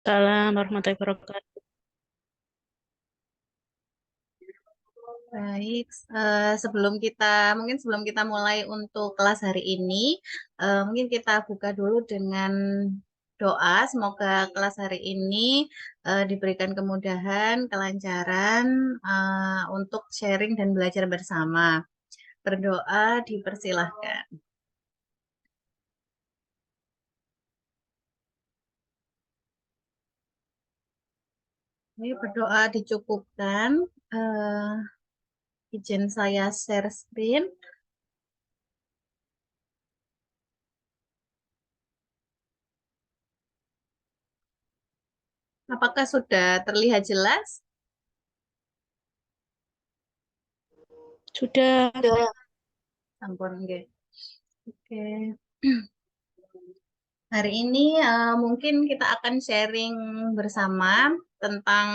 Waalaikumsalam warahmatullahi wabarakatuh. Baik, sebelum kita mulai untuk kelas hari ini, mungkin kita buka dulu dengan doa. Semoga kelas hari ini diberikan kemudahan, kelancaran untuk sharing dan belajar bersama. Berdoa dipersilahkan. Ini berdoa dicukupkan. Eh, izin saya share screen. Apakah sudah terlihat jelas? Sudah. Sudah. Sampun, nggih. Oke. Hari ini mungkin kita akan sharing bersama tentang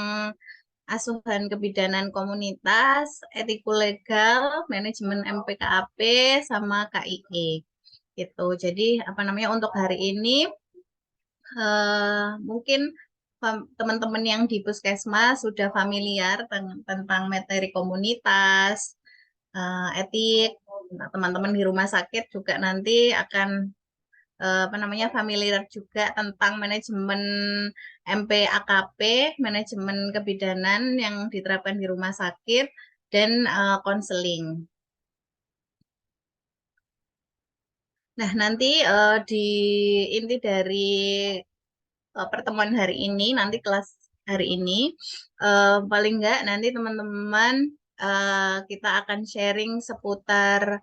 asuhan kebidanan komunitas, etikulegal, manajemen MPKAP, sama KIE. Gitu. Jadi apa namanya untuk hari ini mungkin teman-teman yang di Puskesmas sudah familiar tentang materi komunitas, etik. Nah, teman-teman di rumah sakit juga nanti akan apa namanya familiar juga tentang manajemen MPAKP, manajemen kebidanan yang diterapkan di rumah sakit dan konseling. Nah, nanti di inti dari pertemuan hari ini, nanti kelas hari ini, paling enggak nanti teman-teman kita akan sharing seputar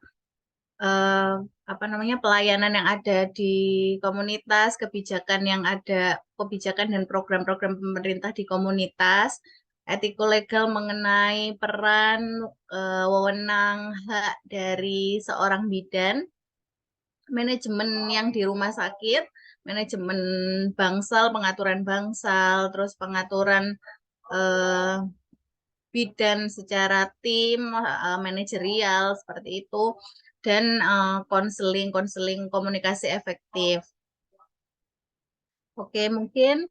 eh, apa namanya pelayanan yang ada di komunitas, kebijakan yang ada, kebijakan dan program-program pemerintah di komunitas, etiko legal mengenai peran, wewenang, hak dari seorang bidan, manajemen yang di rumah sakit, manajemen bangsal, pengaturan bangsal, terus pengaturan eh, bidan secara tim, manajerial seperti itu, dan konseling komunikasi efektif. Oke, mungkin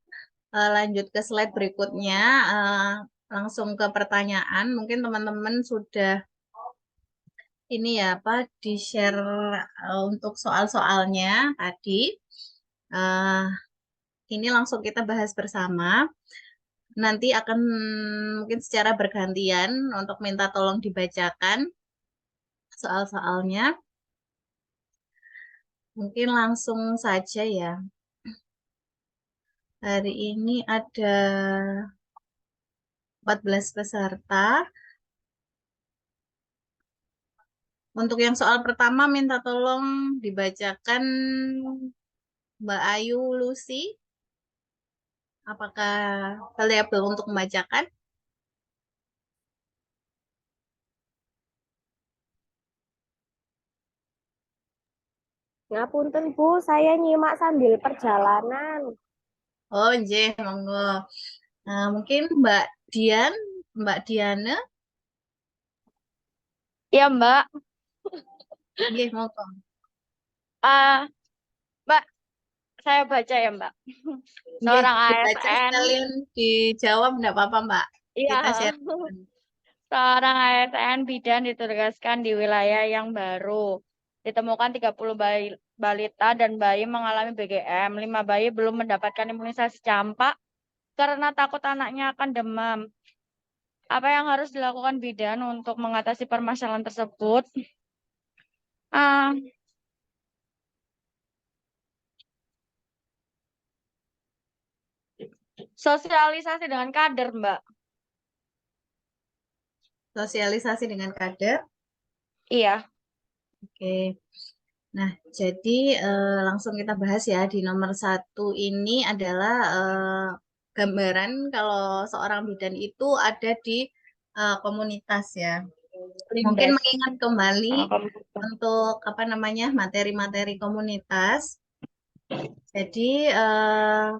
lanjut ke slide berikutnya, eh, langsung ke pertanyaan. Mungkin teman-teman sudah ini ya apa di-share untuk soal-soalnya tadi. Eh, ini langsung kita bahas bersama. Nanti akan mungkin secara bergantian untuk minta tolong dibacakan soal-soalnya. Mungkin langsung saja ya. Hari ini ada 14 peserta. Untuk yang soal pertama minta tolong dibacakan Mbak Ayu Lucy. Apakah valuable untuk membacakan? Ngapunten Bu, saya nyimak sambil perjalanan. Oh, nggih, monggo. Nah, mungkin Mbak Diana, Ya Mbak, nggih, monggo. ah Mbak, saya baca ya Mbak. Nggih, Seorang dibaca ASN, sekalian dijawab enggak apa-apa, Mbak. iya, Kita share. seorang ASN bidan ditugaskan di wilayah yang baru. Ditemukan 30 balita dan bayi mengalami BGM. 5 bayi belum mendapatkan imunisasi campak karena takut anaknya akan demam. Apa yang harus dilakukan bidan untuk mengatasi permasalahan tersebut? Ah, sosialisasi dengan kader, Mbak. Sosialisasi dengan kader. Iya. Oke. Nah, jadi langsung kita bahas ya. Di nomor satu ini adalah gambaran kalau seorang bidan itu ada di komunitas ya. Mungkin Lindas. mengingat kembali Komunitas. untuk apa namanya materi-materi komunitas. Jadi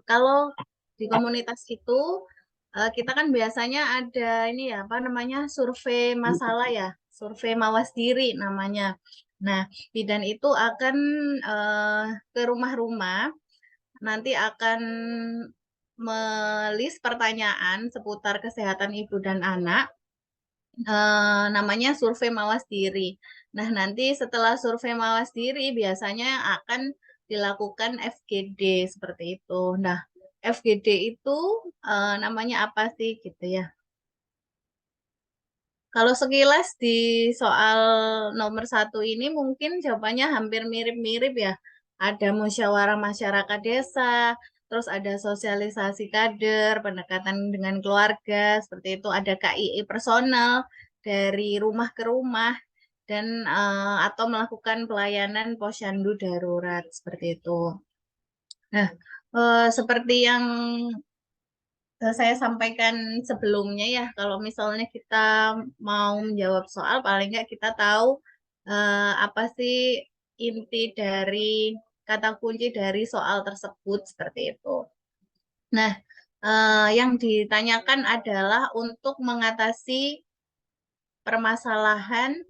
kalau di komunitas itu kita kan biasanya ada ini ya apa namanya survei masalah ya, survei mawas diri namanya. Nah, bidan itu akan ke rumah-rumah, nanti akan melis pertanyaan seputar kesehatan ibu dan anak, namanya survei mawas diri. Nah, nanti setelah survei mawas diri biasanya akan dilakukan FGD seperti itu. Nah, FGD itu namanya apa sih gitu ya? Kalau sekilas di soal nomor 1 ini mungkin jawabannya hampir mirip-mirip ya. Ada musyawarah masyarakat desa, terus ada sosialisasi kader, pendekatan dengan keluarga, seperti itu. Ada KII personal dari rumah ke rumah dan atau melakukan pelayanan posyandu darurat seperti itu. Nah, seperti yang saya sampaikan sebelumnya ya, kalau misalnya kita mau menjawab soal, paling nggak kita tahu apa sih inti dari kata kunci dari soal tersebut seperti itu. Nah, yang ditanyakan adalah untuk mengatasi permasalahan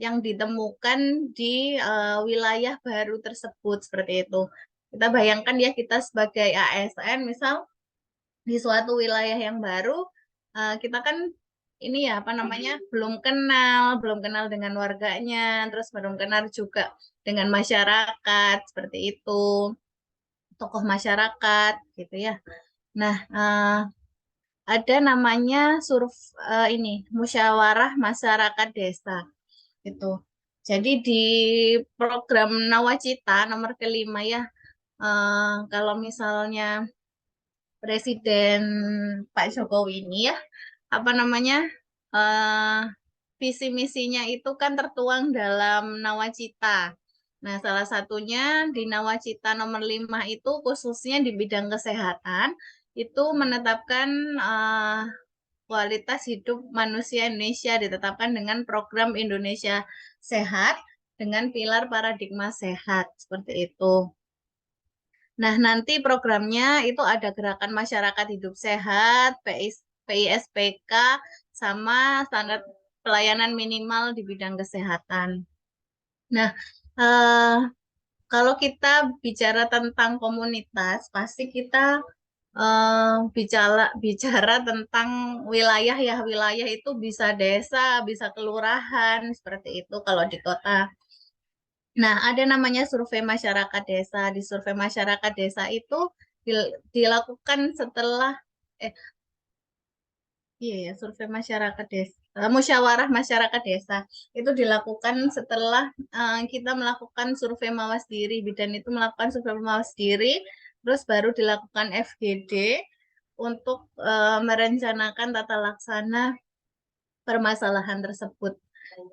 yang ditemukan di wilayah baru tersebut seperti itu. Kita bayangkan ya kita sebagai ASN, misal di suatu wilayah yang baru, kita kan ini ya apa namanya belum kenal dengan warganya, terus belum kenal juga dengan masyarakat seperti itu, tokoh masyarakat gitu ya. Nah, ada namanya ini musyawarah masyarakat desa itu. Jadi di program Nawacita nomor kelima ya, kalau misalnya Presiden Pak Jokowi ini ya, apa namanya, eh, visi misinya itu kan tertuang dalam Nawacita. Nah, salah satunya di Nawacita nomor 5 itu khususnya di bidang kesehatan, itu menetapkan kualitas hidup manusia Indonesia ditetapkan dengan program Indonesia Sehat dengan pilar paradigma sehat, seperti itu. Nah, nanti programnya itu ada gerakan masyarakat hidup sehat, PISPK, sama standar pelayanan minimal di bidang kesehatan. Nah, eh, kalau kita bicara tentang komunitas, pasti kita bicara tentang wilayah ya. Wilayah itu bisa desa, bisa kelurahan, seperti itu kalau di kota. Nah, ada namanya survei masyarakat desa. Di survei masyarakat desa itu dilakukan setelah eh iya ya, survei masyarakat desa. Musyawarah masyarakat desa itu dilakukan setelah kita melakukan survei mawas diri. Bidan itu melakukan survei mawas diri, terus baru dilakukan FGD untuk merencanakan tata laksana permasalahan tersebut.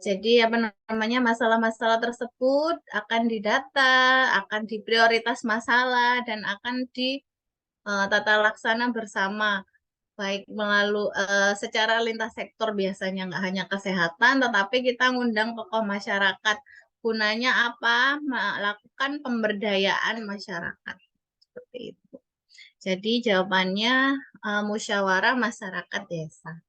Jadi apa namanya masalah-masalah tersebut akan didata, akan diprioritas masalah dan akan ditata laksana bersama, baik melalui secara lintas sektor, biasanya nggak hanya kesehatan, tetapi kita ngundang tokoh masyarakat. Gunanya apa? Melakukan pemberdayaan masyarakat seperti itu. Jadi jawabannya musyawarah masyarakat desa.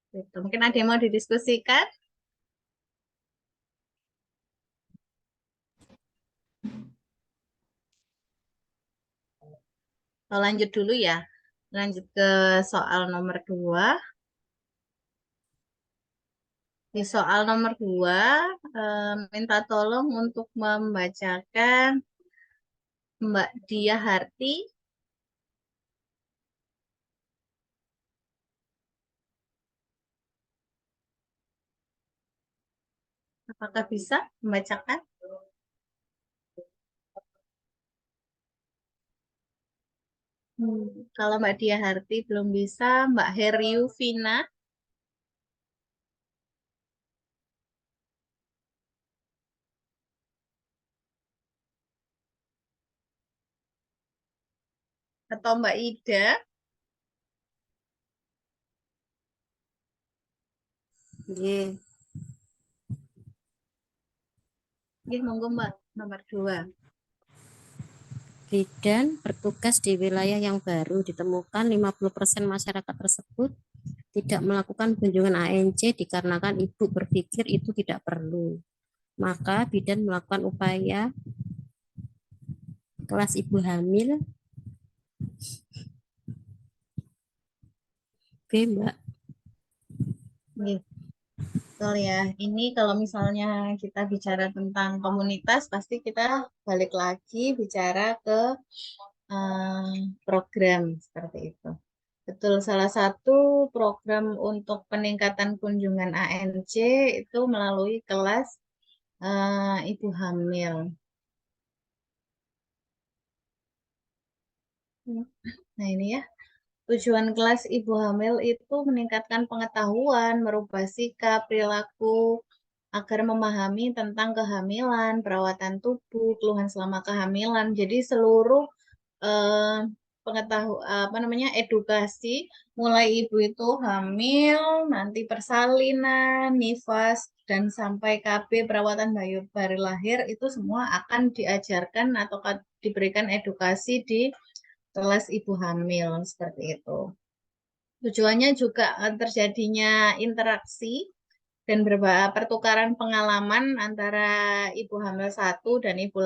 Gitu. Mungkin ada yang mau didiskusikan? Lanjut dulu ya. Lanjut ke soal nomor 2. Di soal nomor 2, minta tolong untuk membacakan Mbak Dia Harti. Apakah bisa membacakan? Kalau Mbak Dia Harti belum bisa, Mbak Heriu Vina atau Mbak Ida. Nggih. Nggih, monggo Mbak, nomor 2. Bidan bertugas di wilayah yang baru ditemukan 50% masyarakat tersebut tidak melakukan kunjungan ANC dikarenakan ibu berpikir itu tidak perlu. Maka bidan melakukan upaya kelas ibu hamil. Oke, Mbak. Gitu. Betul ya. Ini kalau misalnya kita bicara tentang komunitas, pasti kita balik lagi bicara ke program seperti itu. Betul, salah satu program untuk peningkatan kunjungan ANC itu melalui kelas ibu hamil. Nah ini ya, tujuan kelas ibu hamil itu meningkatkan pengetahuan, merubah sikap, perilaku, agar memahami tentang kehamilan, perawatan tubuh, keluhan selama kehamilan. Jadi seluruh eh, apa namanya edukasi mulai ibu itu hamil, nanti persalinan, nifas dan sampai KB perawatan bayi lahir itu semua akan diajarkan atau diberikan edukasi di kelas ibu hamil seperti itu. Tujuannya juga terjadinya interaksi dan pertukaran pengalaman antara ibu hamil satu dan ibu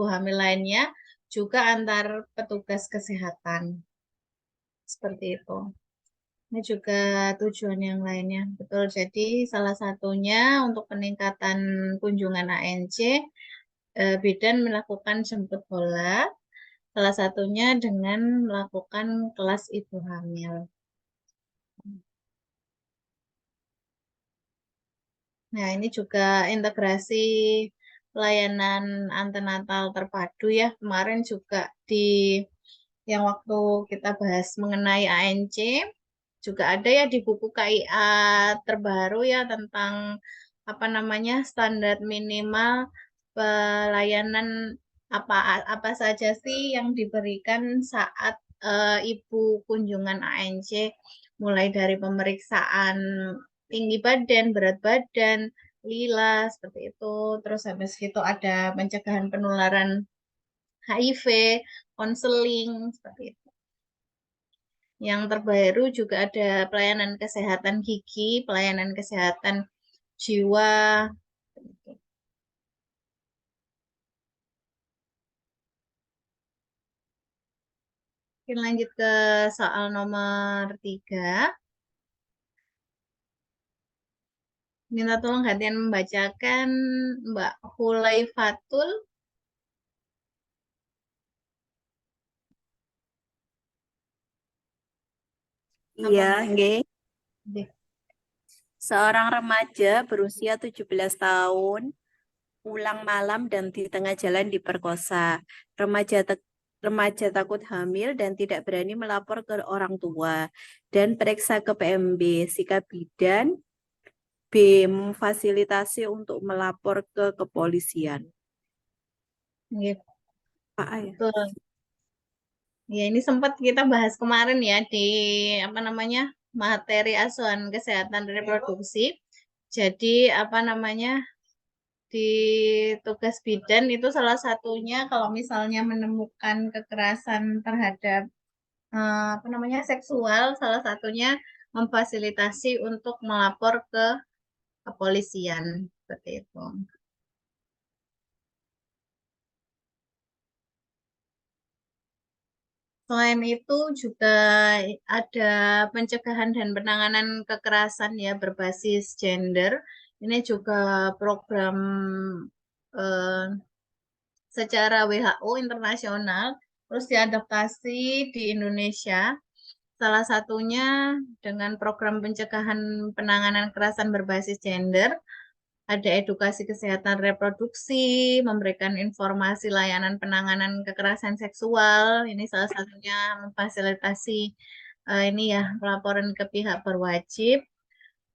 hamil lainnya, juga antar petugas kesehatan. Seperti itu. Ini juga tujuan yang lainnya. Betul, jadi salah satunya untuk peningkatan kunjungan ANC, bidan melakukan jemput bola, salah satunya dengan melakukan kelas ibu hamil. Nah, ini juga integrasi layanan antenatal terpadu ya. Kemarin juga di yang waktu kita bahas mengenai ANC, juga ada ya di buku KIA terbaru ya tentang apa namanya standar minimal pelayanan apa apa saja sih yang diberikan saat ibu kunjungan ANC, mulai dari pemeriksaan tinggi badan, berat badan, lila seperti itu. Terus habis itu ada pencegahan penularan HIV, konseling seperti itu. Yang terbaru juga ada pelayanan kesehatan gigi, pelayanan kesehatan jiwa. Kita lanjut ke soal nomor 3. Minta tolong gantian membacakan Mbak Hulaifatul. Iya, Apa, nggih. Mbak? Seorang remaja berusia 17 tahun pulang malam dan di tengah jalan diperkosa. Remaja takut hamil dan tidak berani melapor ke orang tua dan periksa ke PMB. Sikap bidan B memfasilitasi untuk melapor ke kepolisian. Gitu. Pak ya? Betul. Ya, ini sempat kita bahas kemarin ya di apa namanya materi asuhan kesehatan reproduksi. Jadi apa namanya di tugas bidan itu salah satunya kalau misalnya menemukan kekerasan terhadap apa namanya seksual, salah satunya memfasilitasi untuk melapor ke kepolisian seperti itu. Selain itu juga ada pencegahan dan penanganan kekerasan ya berbasis gender. Ini juga program eh, secara WHO internasional, terus diadaptasi di Indonesia. Salah satunya dengan program pencegahan penanganan kekerasan berbasis gender, ada edukasi kesehatan reproduksi, memberikan informasi layanan penanganan kekerasan seksual. Ini salah satunya memfasilitasi ini ya pelaporan ke pihak berwajib.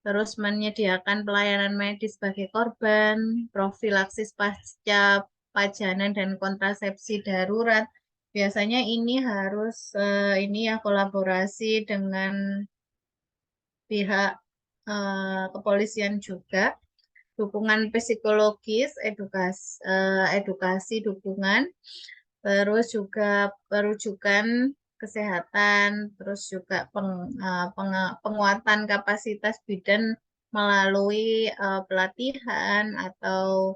Terus menyediakan pelayanan medis bagi korban, profilaksis pasca pajanan dan kontrasepsi darurat. Biasanya ini harus ini ya kolaborasi dengan pihak kepolisian juga, dukungan psikologis, edukasi dukungan, terus juga perujukan kesehatan, terus juga penguatan kapasitas bidan melalui pelatihan atau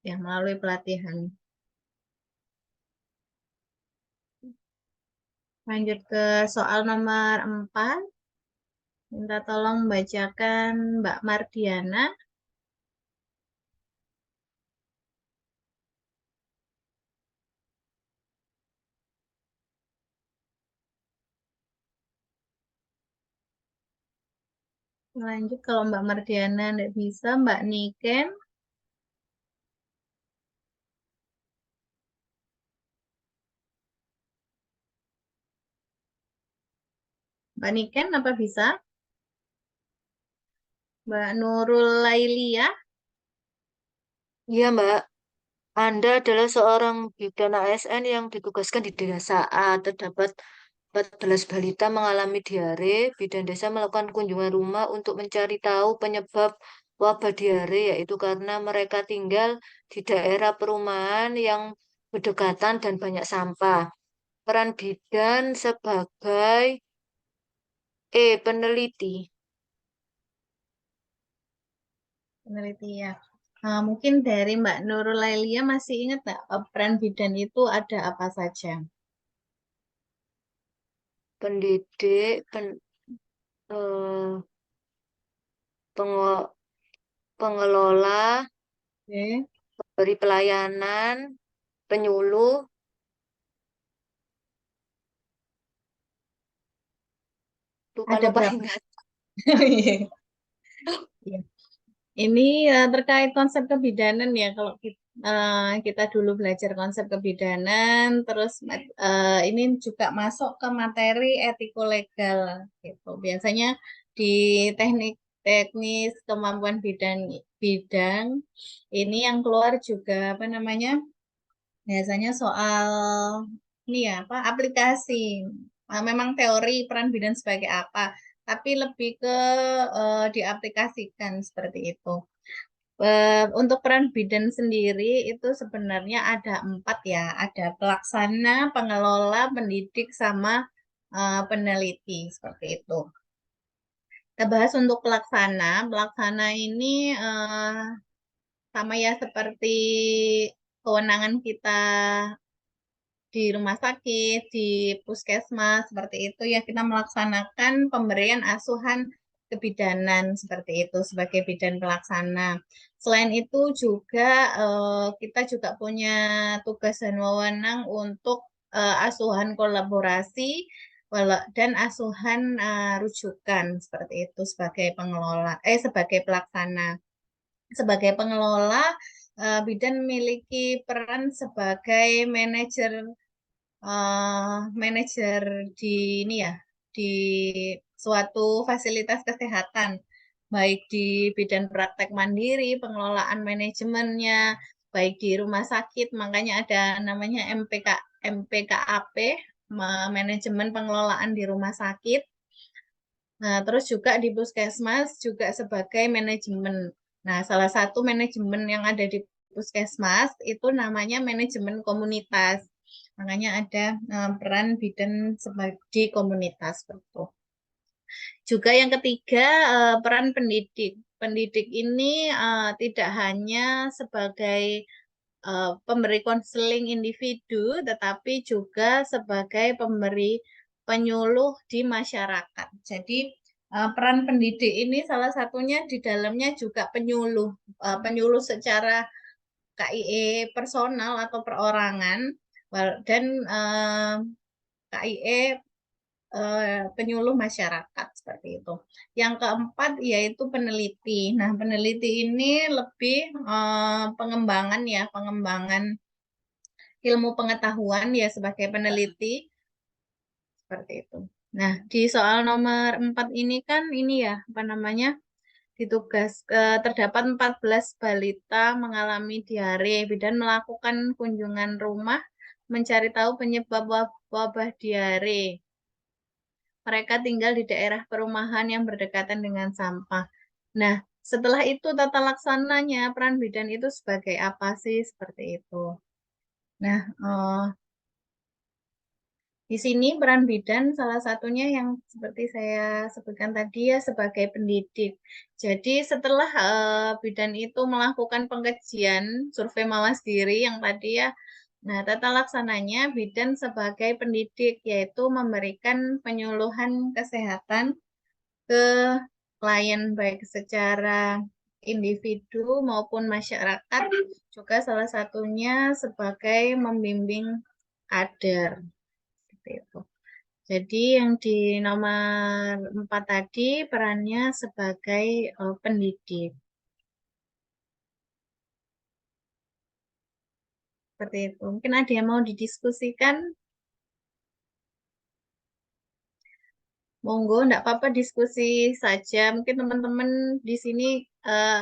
ya melalui pelatihan. Lanjut ke soal nomor 4. Minta tolong bacakan Mbak Mardiana. Lanjut kalau Mbak Mardiana tidak bisa, Mbak Niken. Mbak Niken apa bisa? Mbak Nurul Lailia. Iya, Mbak. Anda adalah seorang bidan ASN yang ditugaskan di desa A. Terdapat 14 balita mengalami diare. Bidan desa melakukan kunjungan rumah untuk mencari tahu penyebab wabah diare, yaitu karena mereka tinggal di daerah perumahan yang berdekatan dan banyak sampah. Peran bidan sebagai peneliti. Peneliti ya. Mungkin dari Mbak Nurul Lailia masih ingat nggak peran bidan itu ada apa saja? Pendidik, eh, pengo- pengelola, Oke. beri pelayanan, penyuluh. Ada Lupa-lupa berapa? ingat. Iya. Ini terkait konsep kebidanan ya. Kalau kita dulu belajar konsep kebidanan, terus ini juga masuk ke materi etiko-legal gitu. Biasanya di teknik teknis kemampuan bidang ini yang keluar juga apa namanya? Biasanya soal ini ya apa aplikasi. Memang teori peran bidan sebagai apa, tapi lebih ke diaplikasikan seperti itu. Untuk peran bidan sendiri itu sebenarnya ada 4 ya, ada pelaksana, pengelola, pendidik, sama peneliti seperti itu. Kita bahas untuk pelaksana. Pelaksana ini sama ya seperti kewenangan kita di rumah sakit, di puskesmas, seperti itu ya kita melaksanakan pemberian asuhan kebidanan seperti itu sebagai bidan pelaksana. Selain itu juga kita juga punya tugas dan wewenang untuk asuhan kolaborasi dan asuhan rujukan seperti itu sebagai pengelola sebagai pelaksana. Sebagai pengelola, bidan memiliki peran sebagai manajer di ini ya di suatu fasilitas kesehatan, baik di bidang praktek mandiri, pengelolaan manajemennya, baik di rumah sakit, makanya ada namanya MPKAP, manajemen pengelolaan di rumah sakit. Nah, terus juga di puskesmas juga sebagai manajemen. Nah, salah satu manajemen yang ada di puskesmas itu namanya manajemen komunitas. Makanya ada peran bidan di komunitas betul. Juga yang ketiga peran pendidik. Pendidik ini tidak hanya sebagai pemberi konseling individu, tetapi juga sebagai pemberi penyuluh di masyarakat. Jadi peran pendidik ini salah satunya di dalamnya juga penyuluh, penyuluh secara KIE personal atau perorangan dan KIE penyuluh masyarakat seperti itu. Yang keempat yaitu peneliti. Nah, peneliti ini lebih pengembangan ya, pengembangan ilmu pengetahuan ya sebagai peneliti seperti itu. Nah, di soal nomor 4 ini kan ini ya, apa namanya? Terdapat 14 balita mengalami diare. Bidan melakukan kunjungan rumah mencari tahu penyebab wabah diare. Mereka tinggal di daerah perumahan yang berdekatan dengan sampah. Nah, setelah itu tata laksananya peran bidan itu sebagai apa sih? Seperti itu. Nah, di sini peran bidan salah satunya yang seperti saya sebutkan tadi ya sebagai pendidik. Jadi setelah bidan itu melakukan pengkajian survei mawas diri yang tadi ya Nah, tata laksananya bidan sebagai pendidik, yaitu memberikan penyuluhan kesehatan ke klien baik secara individu maupun masyarakat, juga salah satunya sebagai membimbing kader. Seperti itu. Jadi yang di nomor 4 tadi perannya sebagai pendidik. Seperti itu. Mungkin ada yang mau didiskusikan? Monggo, enggak apa-apa diskusi saja. Mungkin teman-teman di sini,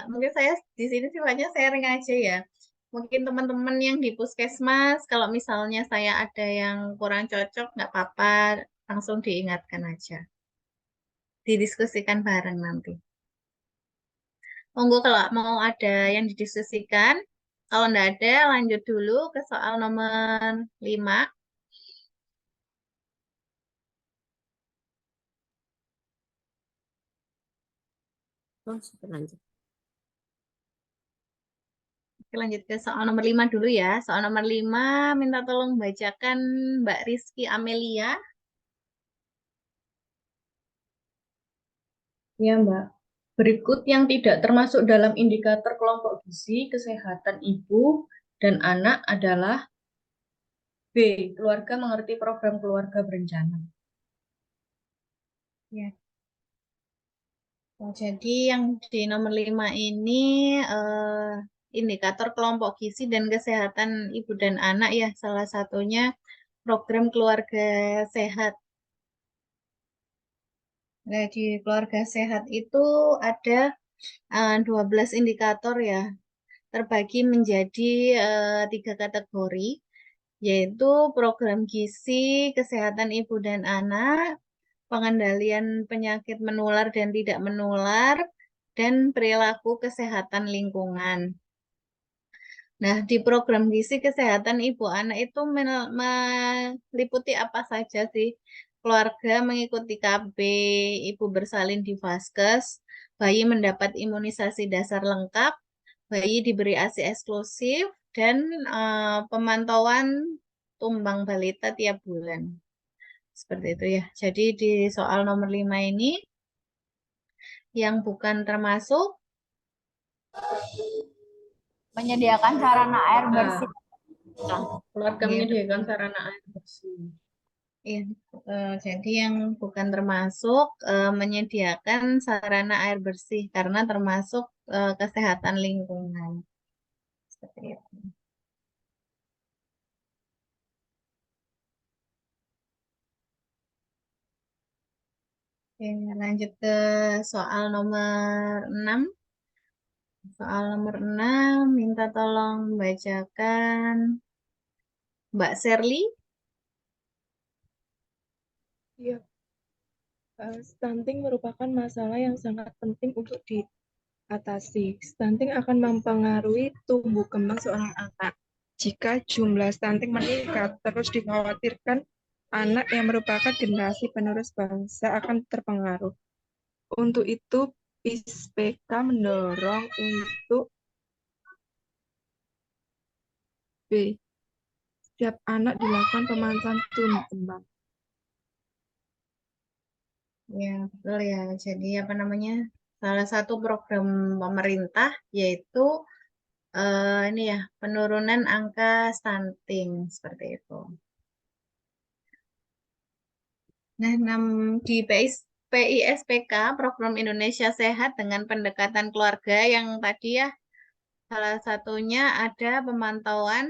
mungkin saya di sini sifatnya sharing aja ya. Mungkin teman-teman yang di puskesmas, kalau misalnya saya ada yang kurang cocok, enggak apa-apa, langsung diingatkan aja. Didiskusikan bareng nanti. Monggo kalau mau ada yang didiskusikan. Kalau enggak ada, lanjut dulu ke soal nomor 5. Oh, sudah lanjut. Oke, lanjut ke soal nomor 5 dulu ya. Soal nomor 5, minta tolong bacakan Mbak Rizky Amelia. Ya, Mbak. Berikut yang tidak termasuk dalam indikator kelompok gizi kesehatan ibu dan anak adalah B. Keluarga mengerti program keluarga berencana. Ya. Jadi yang di nomor 5 ini indikator kelompok gizi dan kesehatan ibu dan anak ya, salah satunya program keluarga sehat. Nah, di keluarga sehat itu ada 12 indikator ya, terbagi menjadi 3 kategori, yaitu program gizi, kesehatan ibu dan anak, pengendalian penyakit menular dan tidak menular, dan perilaku kesehatan lingkungan. Nah, di program gizi kesehatan ibu anak itu meliputi apa saja sih? Keluarga mengikuti KB, ibu bersalin di vaskes, bayi mendapat imunisasi dasar lengkap, bayi diberi ASI eksklusif, dan pemantauan tumbang balita tiap bulan. Seperti itu ya. Jadi di soal nomor 5 ini, yang bukan termasuk Menyediakan sarana air bersih. Keluarga Iya, menyediakan betul. sarana air bersih. Iya, jadi yang bukan termasuk menyediakan sarana air bersih karena termasuk kesehatan lingkungan. Seperti itu. Oke, lanjut ke soal nomor 6. Soal nomor 6, minta tolong bacakan Mbak Serly. Ya, stunting merupakan masalah yang sangat penting untuk diatasi. Stunting akan mempengaruhi tumbuh kembang seorang anak. Jika jumlah stunting meningkat, terus dikhawatirkan anak yang merupakan generasi penerus bangsa akan terpengaruh. Untuk itu, PISPK mendorong untuk B. Setiap anak dilakukan pemantauan tumbuh kembang. Ya, betul ya. Jadi apa namanya? Salah satu program pemerintah yaitu ini ya, penurunan angka stunting seperti itu. Nah, di PISPK, Program Indonesia Sehat dengan pendekatan keluarga yang tadi ya, salah satunya ada pemantauan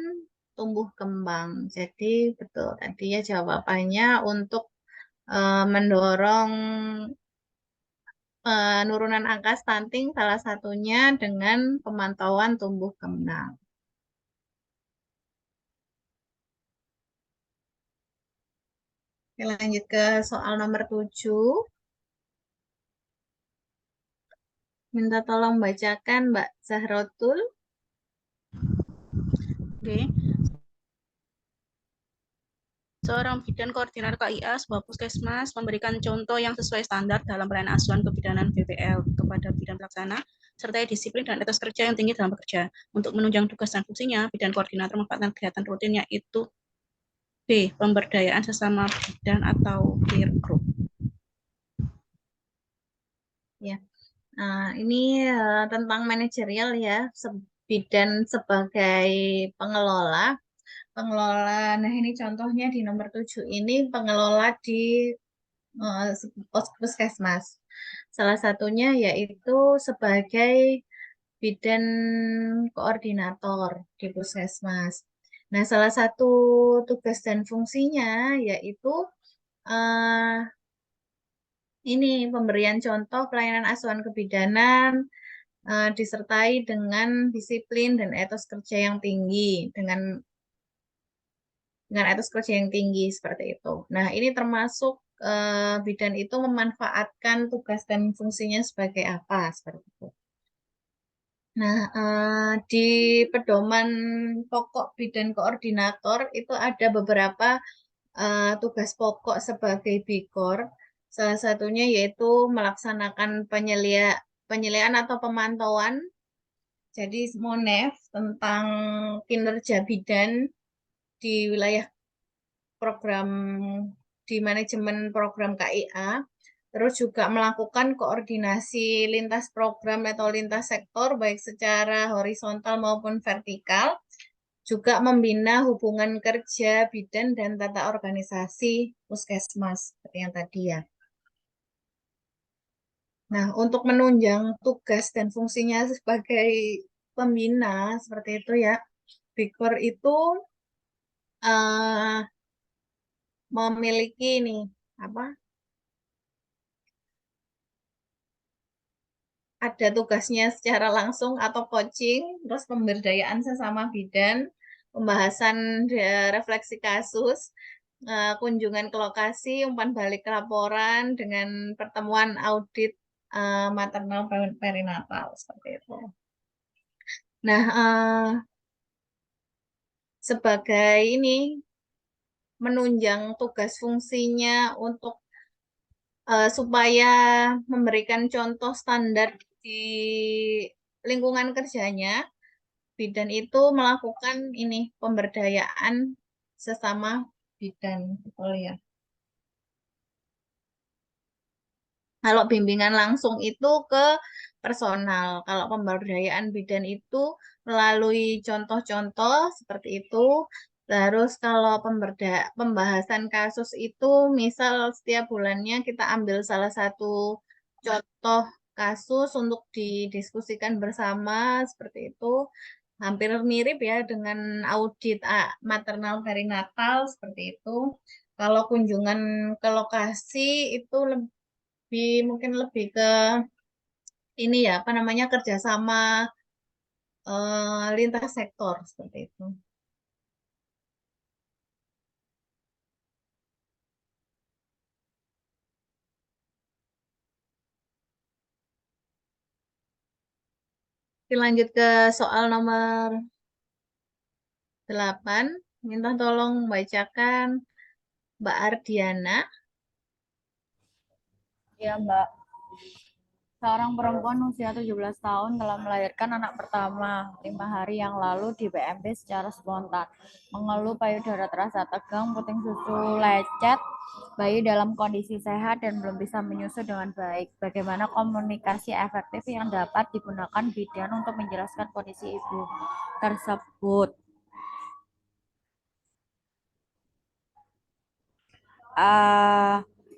tumbuh kembang. Jadi betul tadi ya jawabannya untuk mendorong penurunan angka stunting salah satunya dengan pemantauan tumbuh kembang. Oke, lanjut ke soal nomor 7. Minta tolong bacakan Mbak Zahrotul. Oke. Seorang bidan koordinator KIA sebuah puskesmas memberikan contoh yang sesuai standar dalam pelayanan asuhan kebidanan BPL kepada bidan pelaksana serta disiplin dan etos kerja yang tinggi dalam bekerja. Untuk menunjang tugas dan fungsinya, bidan koordinator memanfaatkan kegiatan rutin yaitu B. Pemberdayaan sesama bidan atau peer group. Ya, ini tentang manajerial ya, bidan sebagai pengelola. Nah ini contohnya di nomor 7 ini pengelola di puskesmas. Salah satunya yaitu sebagai bidan koordinator di puskesmas. Nah, salah satu tugas dan fungsinya yaitu ini pemberian contoh pelayanan asuhan kebidanan disertai dengan disiplin dan etos kerja yang tinggi dengan etos kerja yang tinggi seperti itu. Nah, ini termasuk bidan itu memanfaatkan tugas dan fungsinya sebagai apa seperti itu. Nah, di pedoman pokok bidan koordinator itu ada beberapa tugas pokok sebagai BIKOR. Salah satunya yaitu melaksanakan penilaian atau pemantauan. Jadi MONEF tentang kinerja bidan di wilayah program di manajemen program KIA. Terus juga melakukan koordinasi lintas program atau lintas sektor, baik secara horizontal maupun vertikal. Juga membina hubungan kerja bidan dan tata organisasi puskesmas, seperti yang tadi ya. Nah, untuk menunjang tugas dan fungsinya sebagai pembina, seperti itu ya, BIKOR itu memiliki nih, ada tugasnya secara langsung atau coaching, terus pemberdayaan sesama bidan, pembahasan refleksi kasus, kunjungan ke lokasi, umpan balik laporan dengan pertemuan audit maternal perinatal seperti itu. Nah, sebagai ini menunjang tugas fungsinya untuk supaya memberikan contoh standar di lingkungan kerjanya, bidan itu melakukan ini pemberdayaan sesama bidan, betul ya. Kalau bimbingan langsung itu ke personal, kalau pemberdayaan bidan itu melalui contoh-contoh seperti itu. Terus kalau pembahasan kasus itu, misal setiap bulannya kita ambil salah satu contoh kasus untuk didiskusikan bersama seperti itu. Hampir mirip ya dengan audit maternal perinatal seperti itu. Kalau kunjungan ke lokasi itu mungkin lebih ke ini ya, apa namanya, kerjasama lintas sektor seperti itu. Kita lanjut ke soal nomor 8. Minta tolong bacakan Mbak Ardiana. Ya, Mbak. Seorang perempuan usia 17 tahun telah melahirkan anak pertama 5 hari yang lalu di PMP secara spontan. Mengeluh payudara terasa tegang, puting susu lecet, bayi dalam kondisi sehat dan belum bisa menyusu dengan baik. Bagaimana komunikasi efektif yang dapat digunakan bidan untuk menjelaskan kondisi ibu tersebut?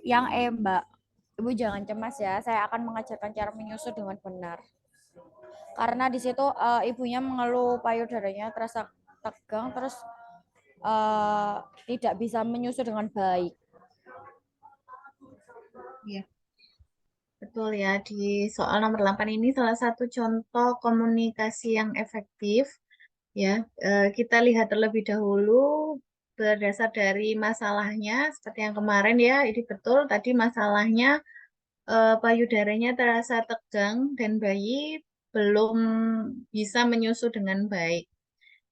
Yang Mbak. Ibu jangan cemas ya, saya akan mengajarkan cara menyusu dengan benar. Karena di situ ibunya mengeluh payudaranya terasa tegang, terus tidak bisa menyusu dengan baik. Ya, betul ya. Di soal nomor 8 ini salah satu contoh komunikasi yang efektif. Ya, kita lihat terlebih dahulu berdasar dari masalahnya, seperti yang kemarin ya, ini betul tadi masalahnya payudaranya terasa tegang dan bayi belum bisa menyusu dengan baik.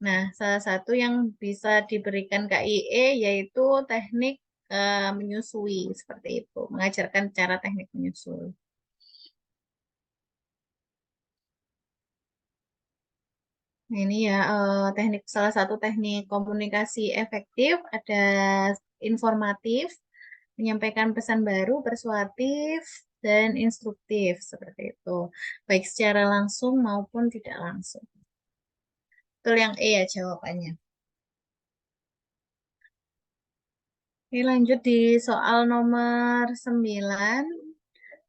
Nah, salah satu yang bisa diberikan KIE yaitu teknik menyusui seperti itu, mengajarkan cara teknik menyusui. Ini ya teknik salah satu teknik komunikasi efektif ada informatif, menyampaikan pesan baru, persuasif, dan instruktif seperti itu, baik secara langsung maupun tidak langsung. Betul yang E ya jawabannya. Oke, lanjut di soal nomor 9.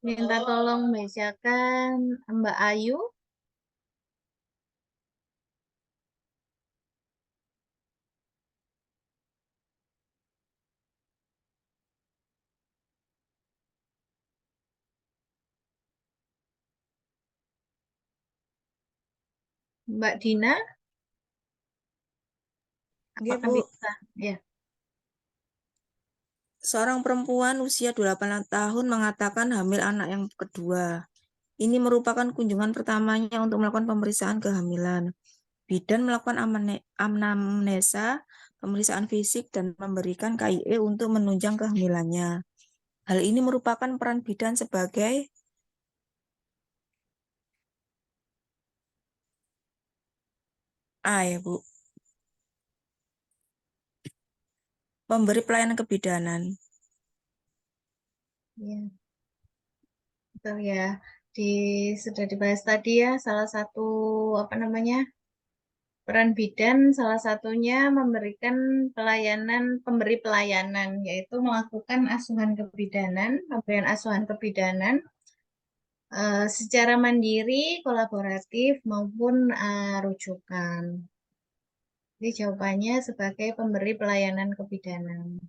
Minta tolong bacakan Mbak Ayu. Mbak Dina, Iya, apakah Bu. bisa? Ya. Seorang perempuan usia 28 tahun mengatakan hamil anak yang kedua. Ini merupakan kunjungan pertamanya untuk melakukan pemeriksaan kehamilan. Bidan melakukan anamnesa, pemeriksaan fisik, dan memberikan KIE untuk menunjang kehamilannya. Hal ini merupakan peran bidan sebagai A ya, Bu. Pemberi pelayanan kebidanan. Ya, betul ya. Sudah dibahas tadi ya, salah satu apa namanya peran bidan salah satunya memberikan pemberi pelayanan, yaitu melakukan asuhan kebidanan, pemberian asuhan kebidanan secara mandiri, kolaboratif maupun rujukan. Jadi jawabannya sebagai pemberi pelayanan kebidanan.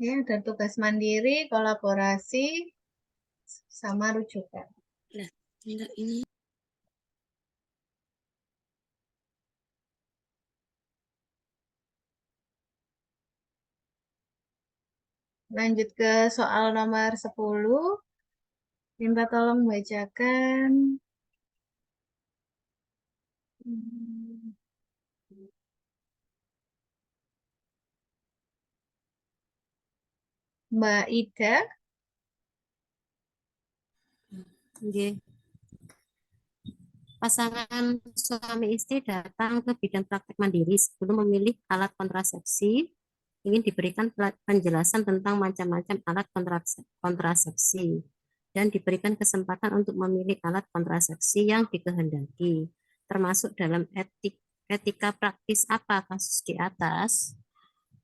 Ya, ada tugas mandiri, kolaborasi, sama rujukan. Nah, ini Lanjut ke soal nomor 10. Minta tolong bacakan. Mbak Ida. nggih. Pasangan suami istri datang ke bidan praktek mandiri sebelum memilih alat kontrasepsi. Ingin diberikan penjelasan tentang macam-macam alat kontrasepsi dan diberikan kesempatan untuk memilih alat kontrasepsi yang dikehendaki, termasuk dalam etika praktis apa kasus di atas?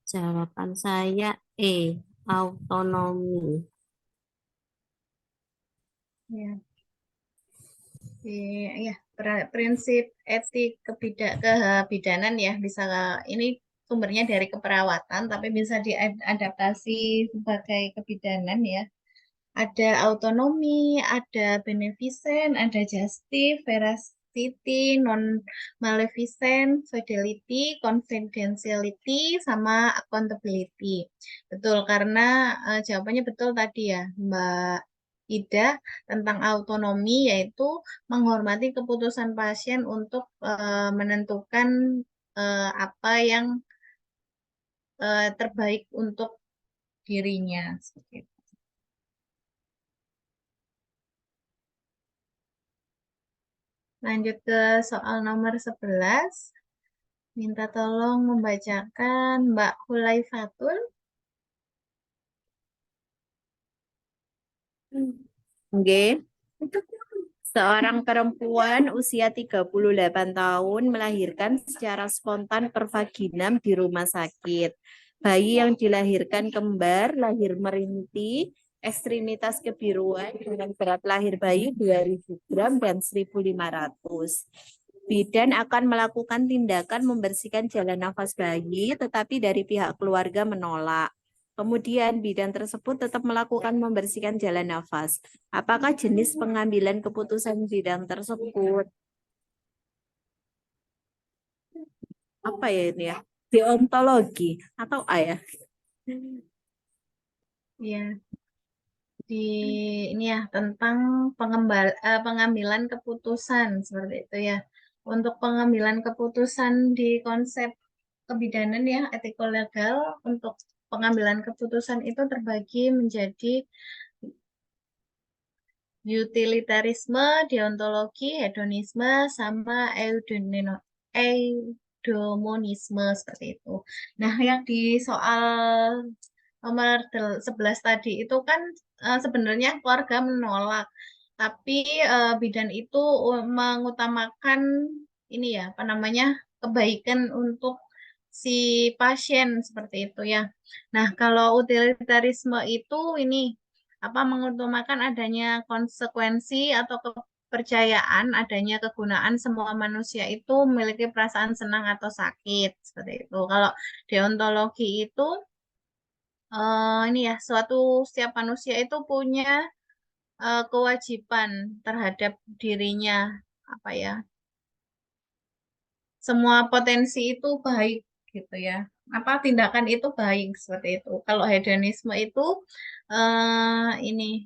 Jawaban saya E, autonomi. Ya. Ya, prinsip etik kebidanan ya bisa ini sumbernya dari keperawatan tapi bisa diadaptasi sebagai kebidanan ya. Ada autonomi, ada beneficent, ada justice, veracity, non-maleficent, fidelity, confidentiality, sama accountability. Betul, karena jawabannya betul tadi ya, Mbak Ida, tentang autonomi, yaitu menghormati keputusan pasien untuk menentukan apa yang terbaik untuk dirinya. Seperti itu. Lanjut ke soal nomor 11. Minta tolong membacakan Mbak Hulaifatul. Oke. Seorang perempuan usia 38 tahun melahirkan secara spontan per vaginam di rumah sakit. Bayi yang dilahirkan kembar, lahir merintih, ekstremitas kebiruan dengan berat lahir bayi 2000 gram dan 1500. Bidan akan melakukan tindakan membersihkan jalan nafas bayi, tetapi dari pihak keluarga menolak. Kemudian bidan tersebut tetap melakukan membersihkan jalan nafas. Apakah jenis pengambilan keputusan bidan tersebut? Apa ya ini ya? Deontologi atau A ya? Ya, ini ya tentang pengambilan keputusan seperti itu ya. Untuk pengambilan keputusan di konsep kebidanan ya, etiko legal, untuk pengambilan keputusan itu terbagi menjadi utilitarisme, deontologi, hedonisme, sama eudemonisme seperti itu. Nah, yang di soal nomor 11 tadi itu kan sebenarnya keluarga menolak, tapi bidan itu mengutamakan ini ya, apa namanya, kebaikan untuk si pasien seperti itu ya. Nah, kalau utilitarisme itu ini apa mengutamakan adanya konsekuensi atau kepercayaan adanya kegunaan semua manusia itu memiliki perasaan senang atau sakit seperti itu. Kalau deontologi itu ini ya suatu setiap manusia itu punya kewajiban terhadap dirinya apa ya, semua potensi itu baik gitu ya, apa tindakan itu baik seperti itu. Kalau hedonisme itu ini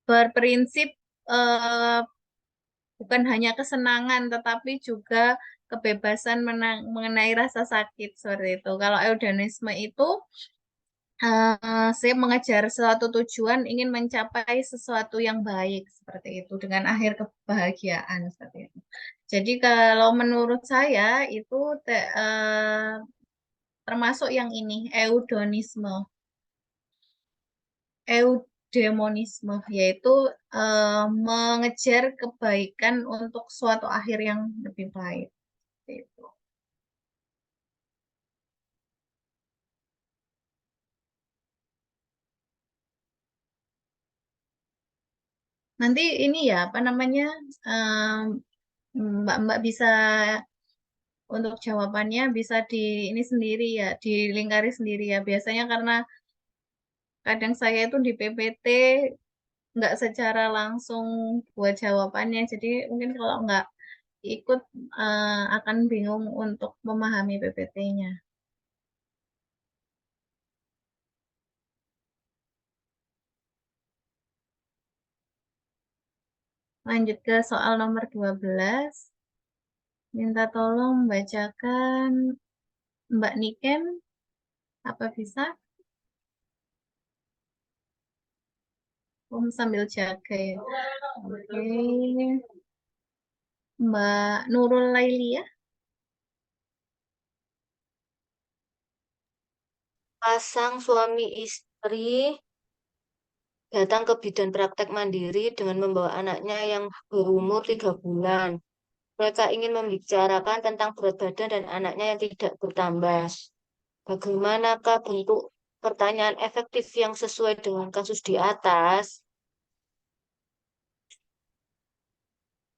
berprinsip eh, bukan hanya kesenangan tetapi juga kebebasan mengenai rasa sakit seperti itu. Kalau eudanisme itu saya mengejar suatu tujuan ingin mencapai sesuatu yang baik seperti itu dengan akhir kebahagiaan seperti itu. Jadi kalau menurut saya itu termasuk yang ini eudonisme, eudemonisme yaitu mengejar kebaikan untuk suatu akhir yang lebih baik. Itu. Nanti ini ya apa namanya Mbak-mbak bisa untuk jawabannya bisa di ini sendiri ya, dilingkari sendiri ya. Biasanya karena kadang saya itu di PPT nggak secara langsung buat jawabannya, jadi mungkin kalau nggak ikut akan bingung untuk memahami PPT-nya. Lanjut ke soal nomor 12. Minta tolong membacakan Mbak Niken, apa bisa? Sambil jaga ya. Oke. Mbak Nurul Lailia. Pasang suami istri datang ke bidan praktek mandiri dengan membawa anaknya yang berumur 3 bulan. Mereka ingin membicarakan tentang berat badan dan anaknya yang tidak bertambah. Bagaimanakah bentuk pertanyaan efektif yang sesuai dengan kasus di atas?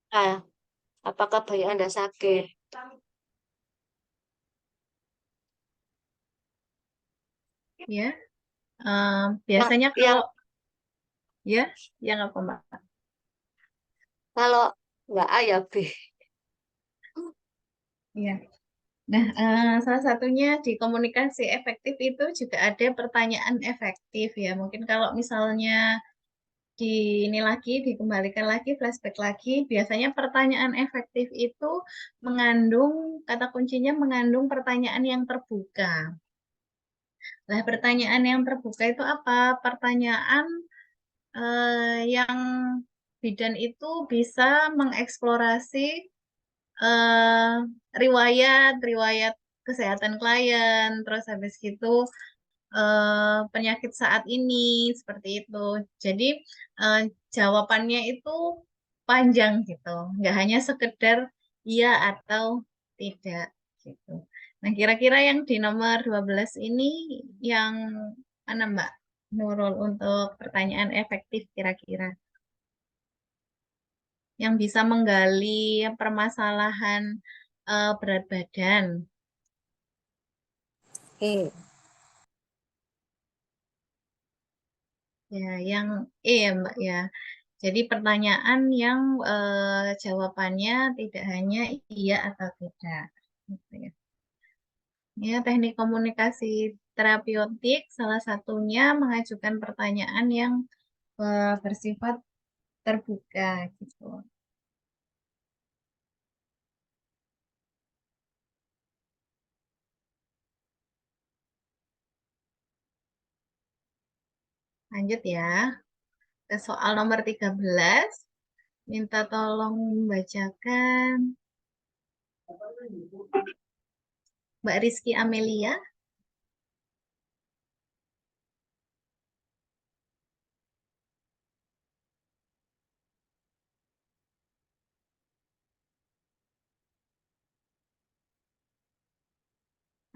A. Apakah bayi Anda sakit? Ya, Yang, biasanya yang ya, yang apa Mbak? kalau nggak A ya B. Ya. Nah, salah satunya di komunikasi efektif itu juga ada pertanyaan efektif ya. Mungkin kalau misalnya di ini lagi, dikembalikan lagi, flashback lagi, biasanya pertanyaan efektif itu mengandung, kata kuncinya mengandung pertanyaan yang terbuka. Nah, pertanyaan yang terbuka itu apa? Pertanyaan yang bidan itu bisa mengeksplorasi eh, riwayat kesehatan klien, terus habis gitu penyakit saat ini seperti itu. Jadi eh, jawabannya itu panjang gitu, nggak hanya sekedar iya atau tidak gitu. Nah, kira-kira yang di nomor 12 ini yang mana Mbak Nurul untuk pertanyaan efektif kira-kira? Yang bisa menggali permasalahan berat badan. E. Ya, yang ya Mbak ya. Jadi pertanyaan yang jawabannya tidak hanya iya atau tidak. Gitu ya. Ya, teknik komunikasi terapeutik salah satunya mengajukan pertanyaan yang bersifat terbuka gitu. Lanjut ya. Ke soal nomor 13. Minta tolong membacakan Mbak Rizky Amelia.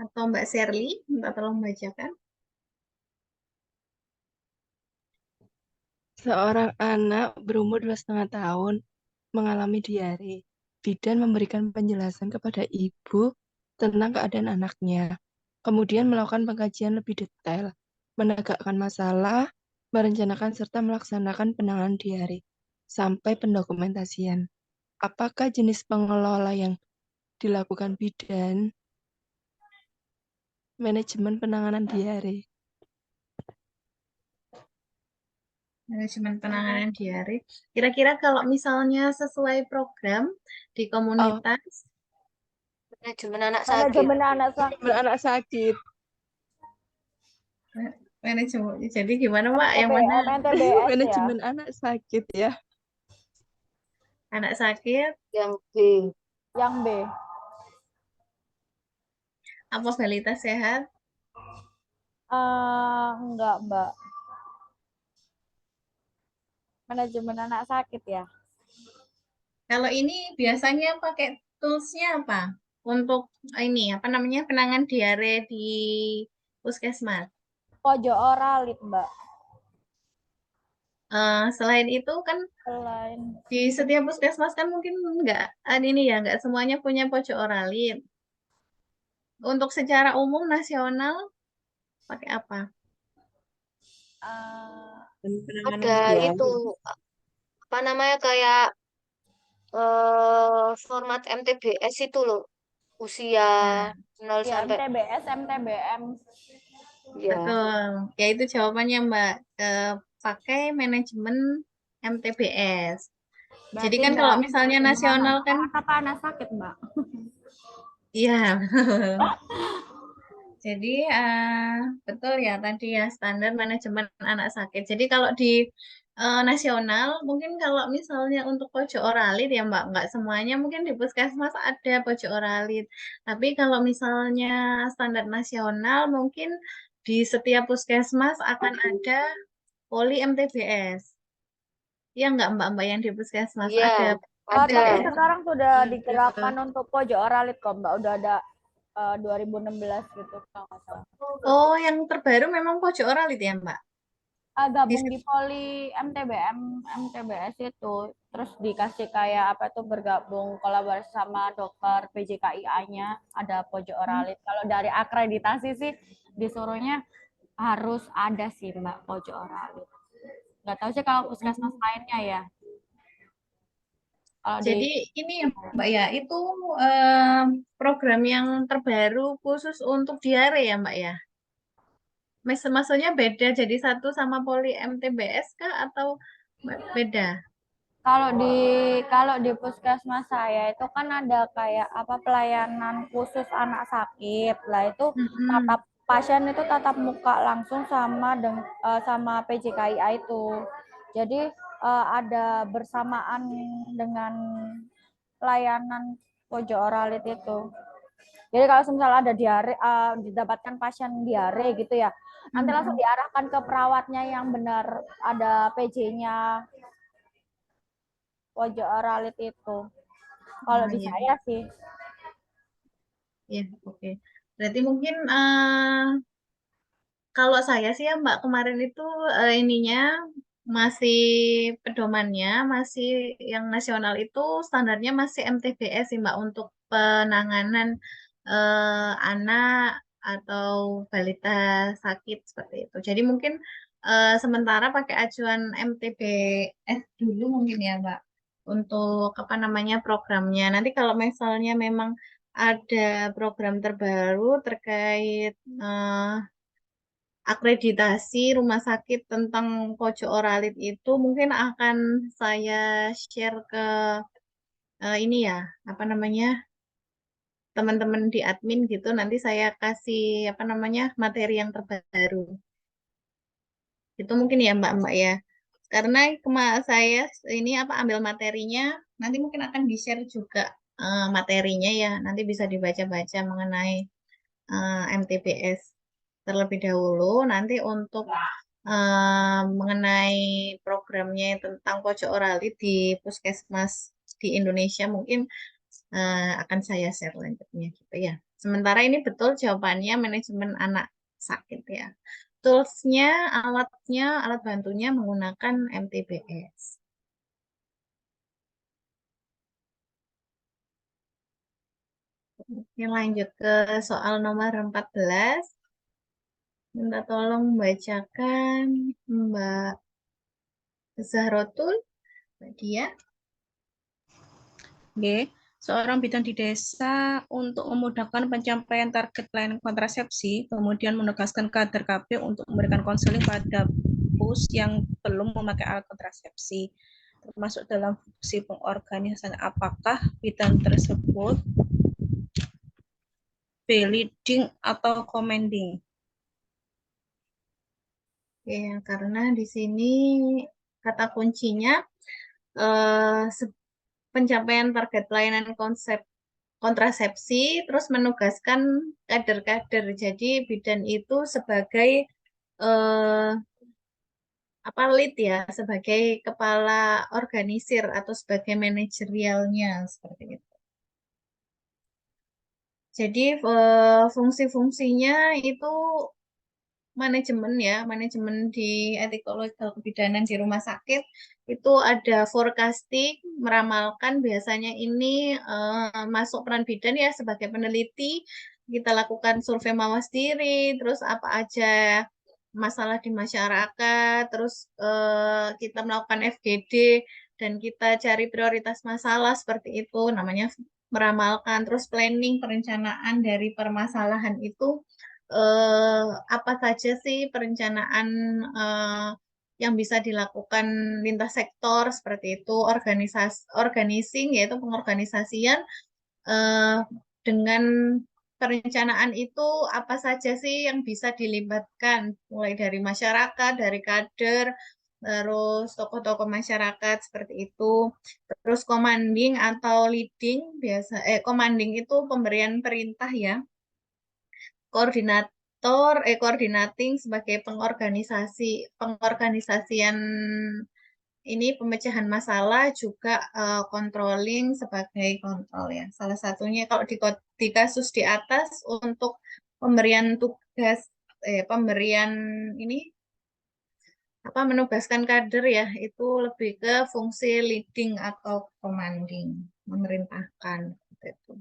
Atau Mbak Sherly, minta tolong membacakan. Seorang anak berumur 2,5 tahun mengalami diare. Bidan memberikan penjelasan kepada ibu tentang keadaan anaknya. Kemudian melakukan pengkajian lebih detail, menegakkan masalah, merencanakan serta melaksanakan penanganan diare, sampai pendokumentasian. Apakah jenis pengelola yang dilakukan bidan? Manajemen penanganan diare. Manajemen penanganan diare. Kira-kira kalau misalnya sesuai program di komunitas, Manajemen anak sakit. Manajemen anak sakit. Manajemen anak sakit. manajemen. Jadi gimana, Mbak? Yang mana? MTBS ya. Manajemen anak sakit ya. Anak sakit, Yang B. Yang B. apa balita sehat? Enggak, Mbak. Manajemen anak sakit ya. Kalau ini biasanya pakai toolsnya apa? Untuk ini, apa namanya, penanganan diare di puskesmas. Pojok oralit, Mbak. Selain itu kan Selain di setiap puskesmas kan mungkin nggak semuanya punya pojok oralit. Untuk secara umum nasional pakai apa? Dan penanganan Ada diare. itu apa namanya kayak format MTBS itu loh. Usia Nah, 0 ya sampai MTBS, MTBM. ya. betul. Ya itu jawabannya, Mbak. Pakai manajemen MTBS. Jadi kan kalau misalnya nasional kan, Apa anak sakit, Mbak? iya. Jadi betul ya tadi ya standar manajemen anak sakit. Jadi kalau di nasional mungkin kalau misalnya untuk pojok oralit ya Mbak, nggak semuanya mungkin di puskesmas ada pojok oralit. Tapi kalau misalnya standar nasional mungkin di setiap puskesmas akan ada poli MTBS. Iya nggak Mbak yang di puskesmas Iya, ada. Tapi ada. sekarang sudah digerakkan untuk pojok oralit kok, Mbak. Udah ada 2016 gitu kalau nggak salah. Oh, yang terbaru memang pojok oralit ya Mbak? Gabung di poli MTBM, MTBS itu. Terus dikasih kayak apa tuh bergabung kolaborasi sama dokter PJKIA-nya ada pojok oralit. Kalau dari akreditasi sih disuruhnya harus ada sih Mbak pojok oralit. Nggak tahu sih kalau puskesmas lainnya ya. Kalau Jadi ini ya Mbak ya, itu program yang terbaru khusus untuk diare ya Mbak ya? Maksudnya beda jadi satu sama poli MTBS kah atau beda? kalau di puskesmas saya itu kan ada kayak apa pelayanan khusus anak sakit. Lah itu tatap pasien itu tatap muka langsung sama PJKIA itu. Jadi ada bersamaan dengan layanan pojok oralit itu. Jadi kalau misalnya ada diare, didapatkan pasien diare gitu ya, nanti langsung diarahkan ke perawatnya yang benar ada PJ-nya pojok oralit itu. Kalau di iya. saya sih. Ya, oke. Berarti mungkin kalau saya sih ya Mbak kemarin itu ininya masih pedomannya masih yang nasional itu standarnya masih MTBS sih Mbak untuk penanganan anak atau balita sakit seperti itu. Jadi mungkin sementara pakai acuan MTBS dulu mungkin ya Mbak untuk apa namanya programnya. Nanti kalau misalnya memang ada program terbaru terkait akreditasi rumah sakit tentang pojok oralit itu mungkin akan saya share ke ini ya, apa namanya, teman-teman di admin gitu. Nanti saya kasih apa namanya materi yang terbaru. Itu mungkin ya Mbak-mbak ya. Karena saya ini ambil materinya, nanti mungkin akan di-share juga materinya ya. Nanti bisa dibaca-baca mengenai MTBS terlebih dahulu. Nanti untuk mengenai programnya tentang pojok orali di puskesmas di Indonesia mungkin akan saya share lanjutnya gitu ya. Sementara ini betul jawabannya manajemen anak sakit ya. Toolsnya, alat bantunya menggunakan MTBS. Oke, lanjut ke soal nomor 14. Minta tolong bacakan Mbak Zahrotul, Mbak Dia. Oke. Seorang bidan di desa untuk memudahkan pencapaian target pelayanan kontrasepsi, kemudian menugaskan kader KB untuk memberikan konseling pada pus yang belum memakai alat kontrasepsi, termasuk dalam fungsi pengorganisasian. Apakah bidan tersebut leading atau commanding? Ya, karena di sini kata kuncinya pencapaian target pelayanan kontrasepsi, terus menugaskan kader-kader. Jadi bidan itu sebagai lead ya, sebagai kepala organisir atau sebagai manajerialnya seperti itu. Jadi fungsi-fungsinya itu manajemen ya, manajemen di etikologi kebidanan di rumah sakit itu ada forecasting, meramalkan biasanya ini masuk peran bidan ya sebagai peneliti, kita lakukan survei mawas diri, terus apa aja masalah di masyarakat, terus kita melakukan FGD dan kita cari prioritas masalah seperti itu, namanya meramalkan, terus planning perencanaan dari permasalahan itu apa saja sih perencanaan yang bisa dilakukan lintas sektor seperti itu, organizing yaitu pengorganisasian dengan perencanaan itu apa saja sih yang bisa dilibatkan mulai dari masyarakat, dari kader, terus tokoh-tokoh masyarakat seperti itu. Terus commanding atau leading commanding itu pemberian perintah ya. Coordinating sebagai pengorganisasian ini pemecahan masalah juga controlling sebagai kontrol ya. Salah satunya kalau di kasus di atas untuk pemberian tugas pemberian ini menugaskan kader ya itu lebih ke fungsi leading atau commanding, memerintahkan gitu.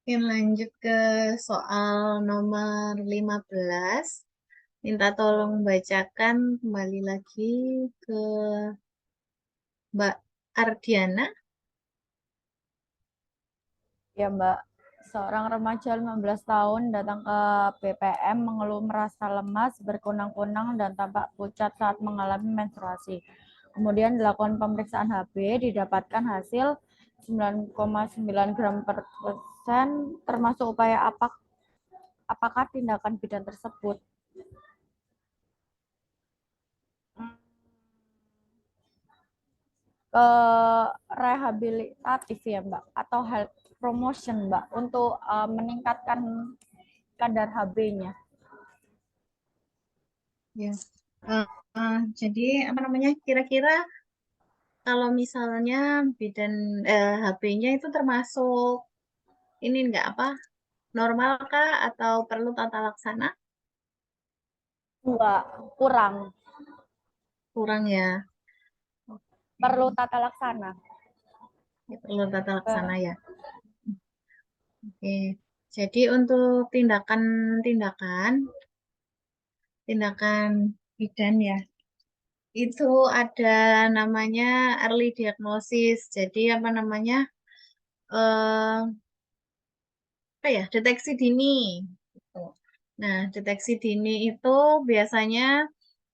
Oke, lanjut ke soal nomor 15. Minta tolong bacakan kembali lagi ke Mbak Ardiana. Ya, Mbak. Seorang remaja 15 tahun datang ke BPM mengeluh merasa lemas, berkunang-kunang, dan tampak pucat saat mengalami menstruasi. Kemudian dilakukan pemeriksaan HB, didapatkan hasil 9,9 gram per persen, termasuk upaya apakah tindakan bidan tersebut? Ke rehabilitatif ya Mbak, atau health promotion Mbak, untuk meningkatkan kadar HB-nya. Ya. Jadi kira-kira kalau misalnya bidan HB-nya itu termasuk ini enggak normal kah atau perlu tata laksana? Enggak, kurang. Kurang ya. Perlu tata laksana. Ya, perlu tata laksana ya. Oke. Jadi untuk tindakan bidan ya. Itu ada namanya early diagnosis. Jadi deteksi dini. Gitu. Nah, deteksi dini itu biasanya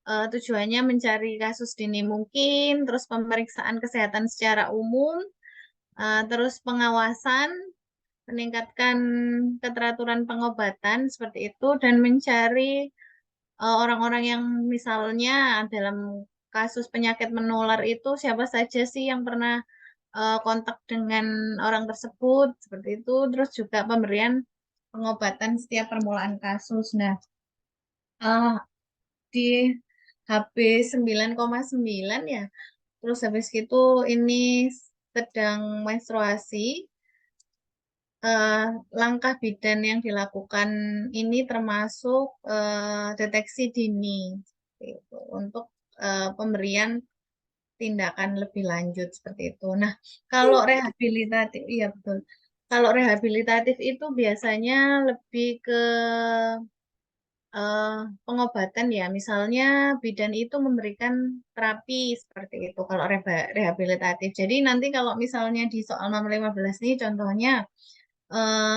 tujuannya mencari kasus dini mungkin, terus pemeriksaan kesehatan secara umum, terus pengawasan, meningkatkan keteraturan pengobatan seperti itu dan mencari orang-orang yang misalnya dalam kasus penyakit menular itu siapa saja sih yang pernah kontak dengan orang tersebut seperti itu. Terus juga pemberian pengobatan setiap permulaan kasus. Nah, eh, di HB 9,9 ya. Terus habis itu ini sedang menstruasi. Langkah bidan yang dilakukan ini termasuk deteksi dini gitu, untuk pemberian tindakan lebih lanjut seperti itu. Nah, kalau rehabilitatif, iya betul. Kalau rehabilitatif itu biasanya lebih ke eh, pengobatan ya. Misalnya bidan itu memberikan terapi seperti itu kalau rehabilitatif. Jadi nanti kalau misalnya di soal nomor 15 ini contohnya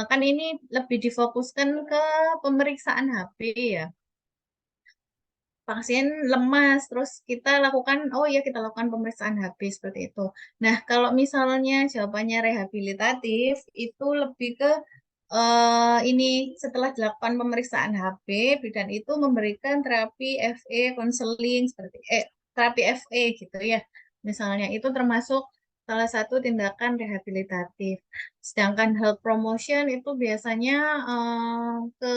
kan ini lebih difokuskan ke pemeriksaan HP ya. Pasien lemas, terus kita lakukan, oh ya kita lakukan pemeriksaan HP seperti itu. Nah, kalau misalnya jawabannya rehabilitatif, itu lebih ke ini setelah dilakukan pemeriksaan HP, bidan itu memberikan terapi FE, konseling seperti terapi FE gitu ya. Misalnya itu termasuk salah satu tindakan rehabilitatif. Sedangkan health promotion itu biasanya ke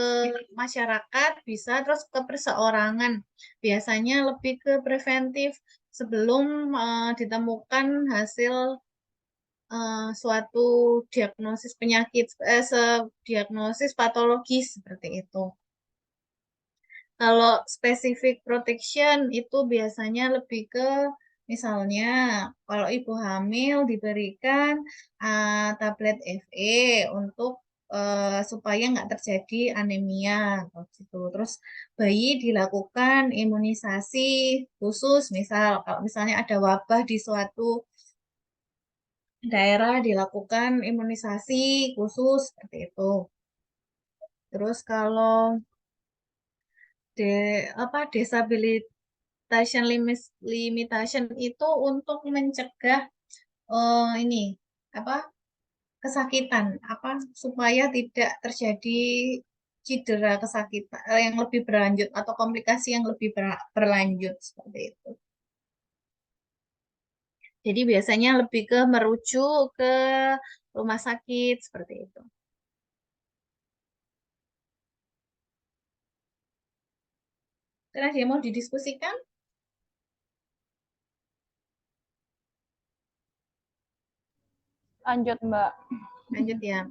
masyarakat bisa terus ke perseorangan. Biasanya lebih ke preventif sebelum ditemukan hasil suatu diagnosis penyakit, diagnosis patologis seperti itu. Kalau specific protection itu biasanya lebih ke misalnya kalau ibu hamil diberikan tablet FE untuk supaya nggak terjadi anemia gitu. Terus bayi dilakukan imunisasi khusus, misal kalau misalnya ada wabah di suatu daerah dilakukan imunisasi khusus seperti itu. Terus kalau disabilitation limitation itu untuk mencegah ini apa kesakitan apa supaya tidak terjadi cedera kesakitan yang lebih berlanjut atau komplikasi yang lebih berlanjut seperti itu. Jadi biasanya lebih ke merujuk ke rumah sakit seperti itu. Karena dia mau didiskusikan, Lanjut, Mbak. lanjut ya.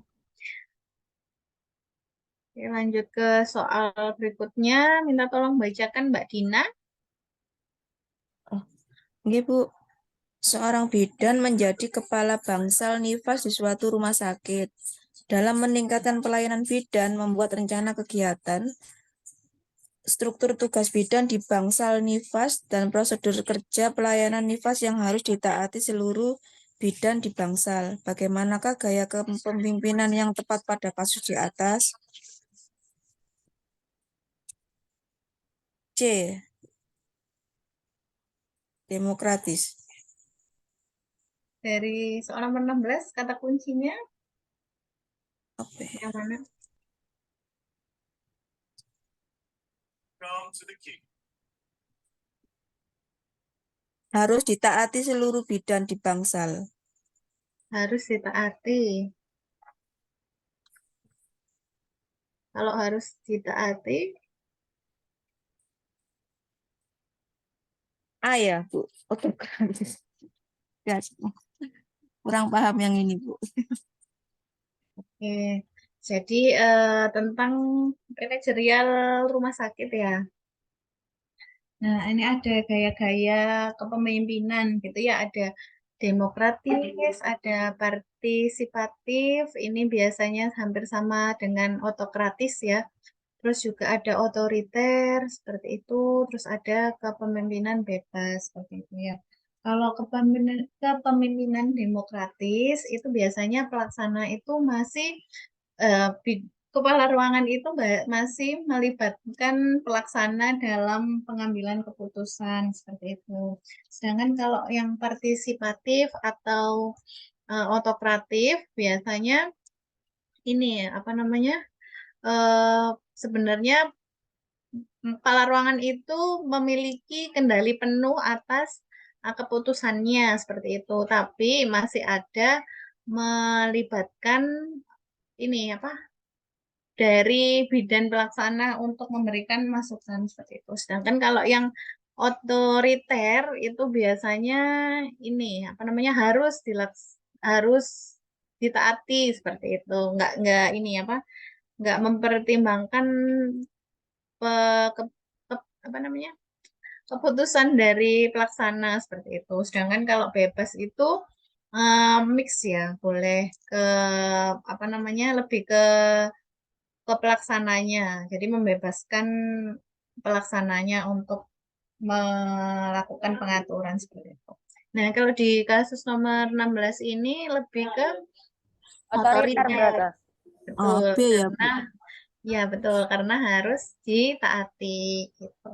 Oke, lanjut ke soal berikutnya. Minta tolong bacakan Mbak Dina. Oke, Bu. Seorang bidan menjadi kepala bangsal nifas di suatu rumah sakit. Dalam meningkatkan pelayanan bidan, membuat rencana kegiatan, struktur tugas bidan di bangsal nifas, dan prosedur kerja pelayanan nifas yang harus ditaati seluruh bidan di bangsal. Bagaimanakah gaya kepemimpinan yang tepat pada kasus di atas? C. Demokratis. Dari soal nomor 16, kata kuncinya Oke. yang mana? Harus ditaati seluruh bidan di bangsal. Harus ditaati. Kalau harus ditaati, Ya, Bu. Oke. Ya, kurang paham yang ini, Bu. oke. Jadi tentang manajerial rumah sakit ya. Nah, ini ada gaya-gaya kepemimpinan gitu ya, ada demokratis, ada partisipatif, ini biasanya hampir sama dengan otokratis ya. Terus juga ada otoriter seperti itu, terus ada kepemimpinan bebas seperti itu ya. Kalau kepemimpinan demokratis itu biasanya pelaksana itu masih kepala ruangan itu masih melibatkan pelaksana dalam pengambilan keputusan seperti itu. Sedangkan kalau yang partisipatif atau otokratif biasanya ini ya, apa namanya? Sebenarnya kepala ruangan itu memiliki kendali penuh atas keputusannya seperti itu, tapi masih ada melibatkan ini apa dari bidan pelaksana untuk memberikan masukan seperti itu. Sedangkan kalau yang otoriter itu biasanya ini apa namanya harus ditaati seperti itu. Nggak ini apa nggak mempertimbangkan pe- apa namanya keputusan dari pelaksana seperti itu. Sedangkan kalau bebas itu mix ya, boleh ke apa namanya lebih ke pelaksananya. Jadi membebaskan pelaksananya untuk melakukan pengaturan seperti itu. Nah, kalau di kasus nomor 16 ini lebih ke Otoriter otoriter. berarti. Betul, AB ya, Bu. karena ya betul karena harus ditaati gitu.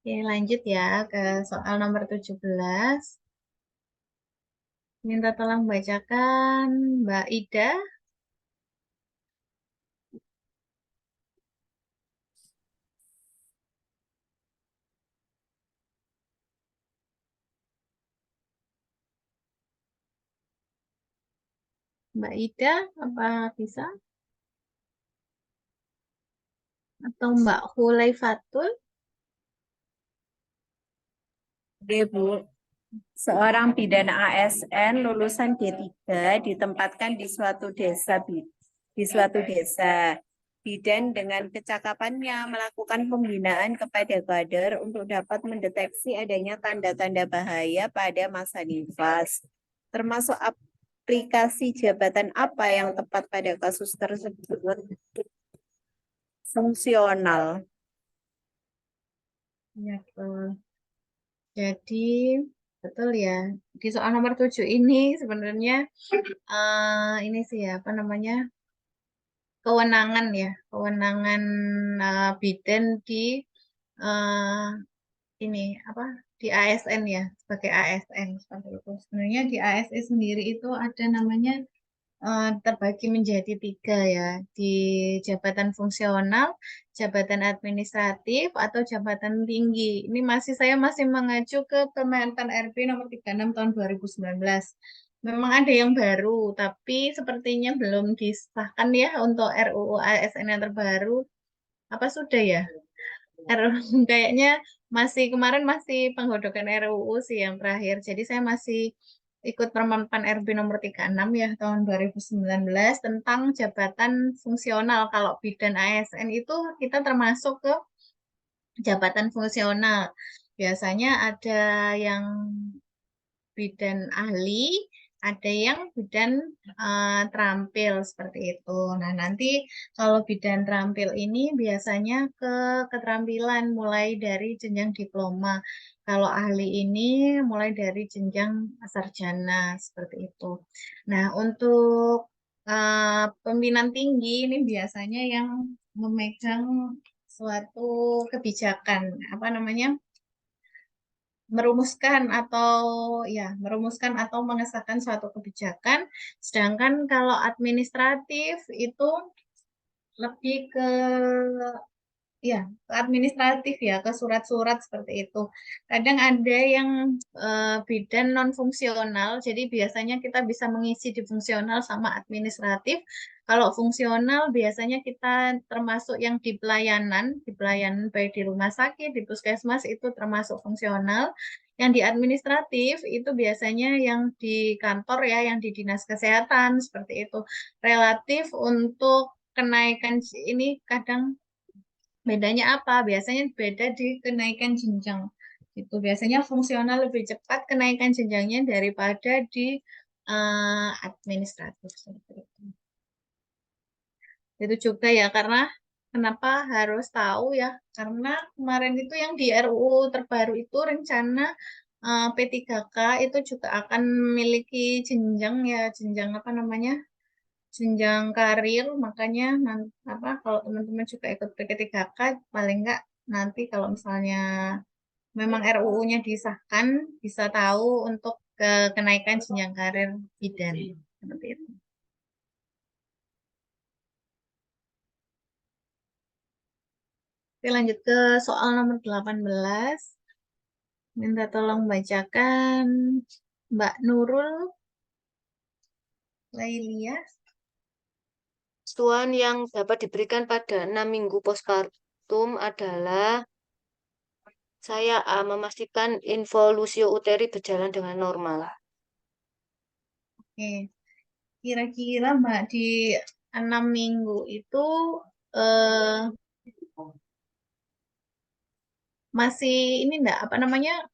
Oke, lanjut ya ke soal nomor 17. Minta tolong bacakan Mbak Ida. Mbak Ida, apa bisa? Atau Mbak Hulaifatul? Oke, Bu. Seorang pidana ASN lulusan D3 ditempatkan di suatu desa. Bidan dengan kecakapannya melakukan pembinaan kepada kader untuk dapat mendeteksi adanya tanda-tanda bahaya pada masa nifas. Termasuk aplikasi jabatan apa yang tepat pada kasus tersebut? Fungsional. Ya, betul. Jadi, betul ya. Di soal nomor 7 ini sebenarnya ini sih ya, apa namanya? Kewenangan ya, kewenangan bidan di eh, ini apa? Di ASN ya, sebagai ASN seperti itu. Sebenarnya di ASN sendiri itu ada namanya terbagi menjadi 3 ya, di jabatan fungsional, jabatan administratif, atau jabatan tinggi. Ini saya masih mengacu ke Permentan RB nomor 36 tahun 2019. Memang ada yang baru, tapi sepertinya belum disahkan ya untuk RUU ASN yang terbaru. Apa sudah ya? Kayaknya kemarin masih penggodokan RUU sih yang terakhir. Jadi saya masih ikut Permen-Pan RB nomor 36 ya tahun 2019 tentang jabatan fungsional. Kalau bidan ASN itu kita termasuk ke jabatan fungsional. Biasanya ada yang bidan ahli, ada yang bidan terampil seperti itu. Nah, nanti kalau bidan terampil ini biasanya ke keterampilan mulai dari jenjang diploma. Kalau ahli ini mulai dari jenjang sarjana seperti itu. Nah, untuk pimpinan tinggi ini biasanya yang memegang suatu kebijakan, apa namanya? Merumuskan atau mengesahkan suatu kebijakan. Sedangkan kalau administratif itu lebih ke ya ke administratif ya ke surat-surat seperti itu. Kadang ada yang bidan non fungsional, jadi biasanya kita bisa mengisi di fungsional sama administratif. Kalau fungsional biasanya kita termasuk yang di pelayanan baik di rumah sakit, di puskesmas itu termasuk fungsional. Yang di administratif itu biasanya yang di kantor ya, yang di dinas kesehatan seperti itu. Relatif untuk kenaikan ini kadang bedanya apa? Biasanya beda di kenaikan jenjang. Itu biasanya fungsional lebih cepat kenaikan jenjangnya daripada di administratif seperti itu. Itu juga ya karena kenapa harus tahu ya? Karena kemarin itu yang di RUU terbaru itu rencana P3K itu juga akan memiliki jenjang ya, jenjang apa namanya? Jenjang karir, makanya kalau teman-teman juga ikut P3K paling enggak nanti kalau misalnya memang RUU-nya disahkan, bisa tahu untuk kenaikan jenjang karir bidan. Seperti itu. Oke, lanjut ke soal nomor 18. Minta tolong bacakan Mbak Nurul Lailia. Asuhan yang dapat diberikan pada 6 minggu postpartum adalah saya A. Memastikan involusio uteri berjalan dengan normal. Oke, kira-kira Mbak di 6 minggu itu eh, masih ini enggak apa namanya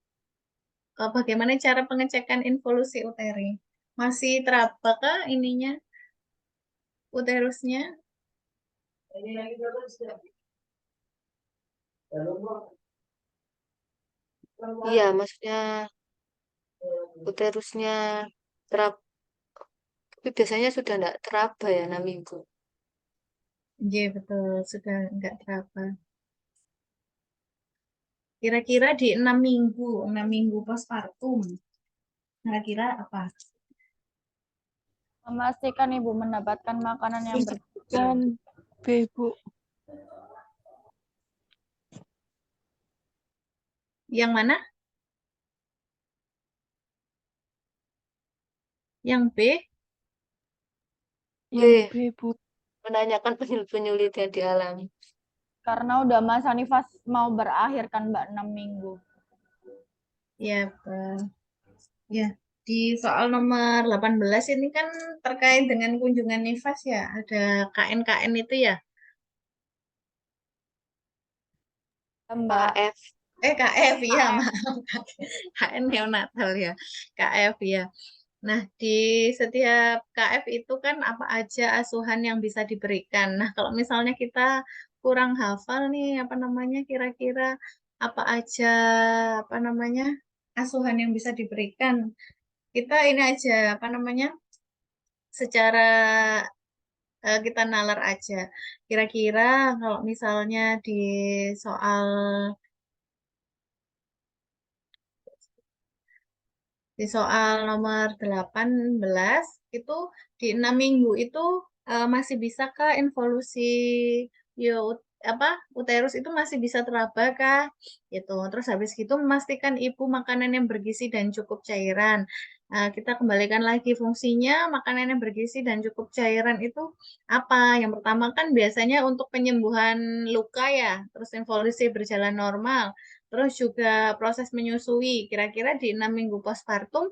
bagaimana cara pengecekan involusi uteri? Masih teraba kah ininya uterusnya? Iya, maksudnya uterusnya terap, tapi biasanya sudah enggak teraba ya 6 minggu. Iya betul, sudah enggak teraba. Kira-kira di 6 minggu postpartum, kira-kira apa? Memastikan ibu mendapatkan makanan yang bergizi. Dan B, Bu. Yang mana? Yang B? Yang B. B, Bu. Menanyakan penyulit-penyulit yang dialami. Karena udah masa nifas mau berakhir kan Mbak 6 minggu. Ya, betul. Ya, di soal nomor 18 ini kan terkait dengan kunjungan nifas ya, ada KN-KN itu ya. Mbak. KF. KF ya, KF. maaf. KN neonatal ya, KF ya. Nah, di setiap KF itu kan apa aja asuhan yang bisa diberikan. Nah, kalau misalnya kita kurang hafal nih, apa namanya, kira-kira apa aja, apa namanya, asuhan yang bisa diberikan. Kita ini aja, apa namanya, secara kita nalar aja. Kira-kira kalau misalnya soal di soal nomor 18 itu di 6 minggu itu masih bisakah involusi apa uterus itu masih bisa teraba kah? Gitu. Terus habis gitu memastikan ibu makanan yang bergizi dan cukup cairan. Kita kembalikan lagi fungsinya makanan yang bergizi dan cukup cairan itu apa? Yang pertama kan biasanya untuk penyembuhan luka ya, terus involusi berjalan normal. Terus juga proses menyusui, kira-kira di 6 minggu postpartum,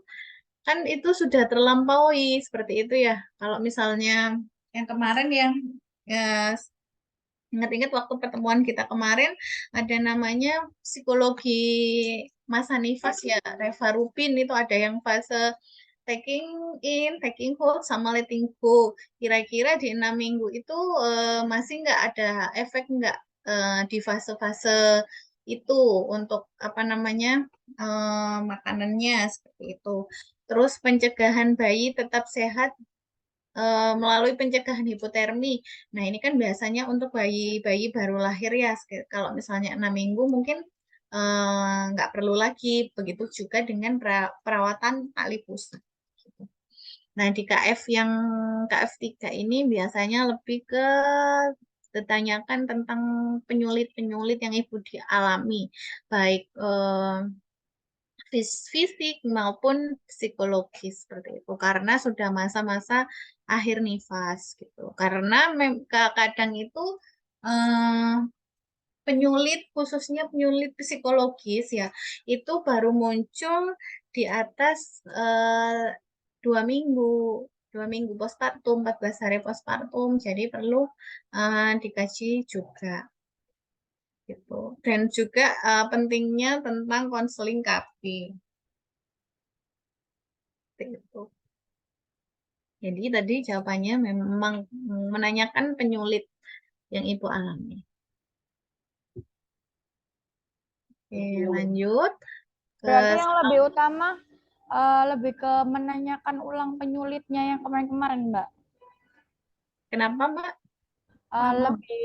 kan itu sudah terlampaui seperti itu ya. Kalau misalnya yang kemarin yang ya, ingat-ingat waktu pertemuan kita kemarin, ada namanya psikologi masa nifas ya, Reva Rupin itu ada yang fase taking in, taking hold, sama letting go. Kira-kira di 6 minggu itu masih nggak ada efek nggak di fase-fase itu untuk apa namanya makanannya seperti itu. Terus pencegahan bayi tetap sehat melalui pencegahan hipotermi. Nah, ini kan biasanya untuk bayi-bayi baru lahir ya. Kalau misalnya 6 minggu mungkin nggak perlu lagi. Begitu juga dengan perawatan tali pusat. Nah, di KF3 ini biasanya lebih ke ditanyakan tentang penyulit-penyulit yang ibu dialami, baik fisik maupun psikologis seperti itu, karena sudah masa-masa akhir nifas gitu. Karena kadang itu eh, penyulit khususnya penyulit psikologis ya itu baru muncul di atas 2 minggu 2 minggu postpartum 14 hari postpartum jadi perlu dikaji juga gitu dan juga pentingnya tentang konseling KP gitu. Jadi tadi jawabannya memang menanyakan penyulit yang ibu alami. Oke, lanjut ke Berarti yang lebih utama lebih ke menanyakan ulang penyulitnya yang kemarin-kemarin, Mbak. kenapa, Mbak? Lebih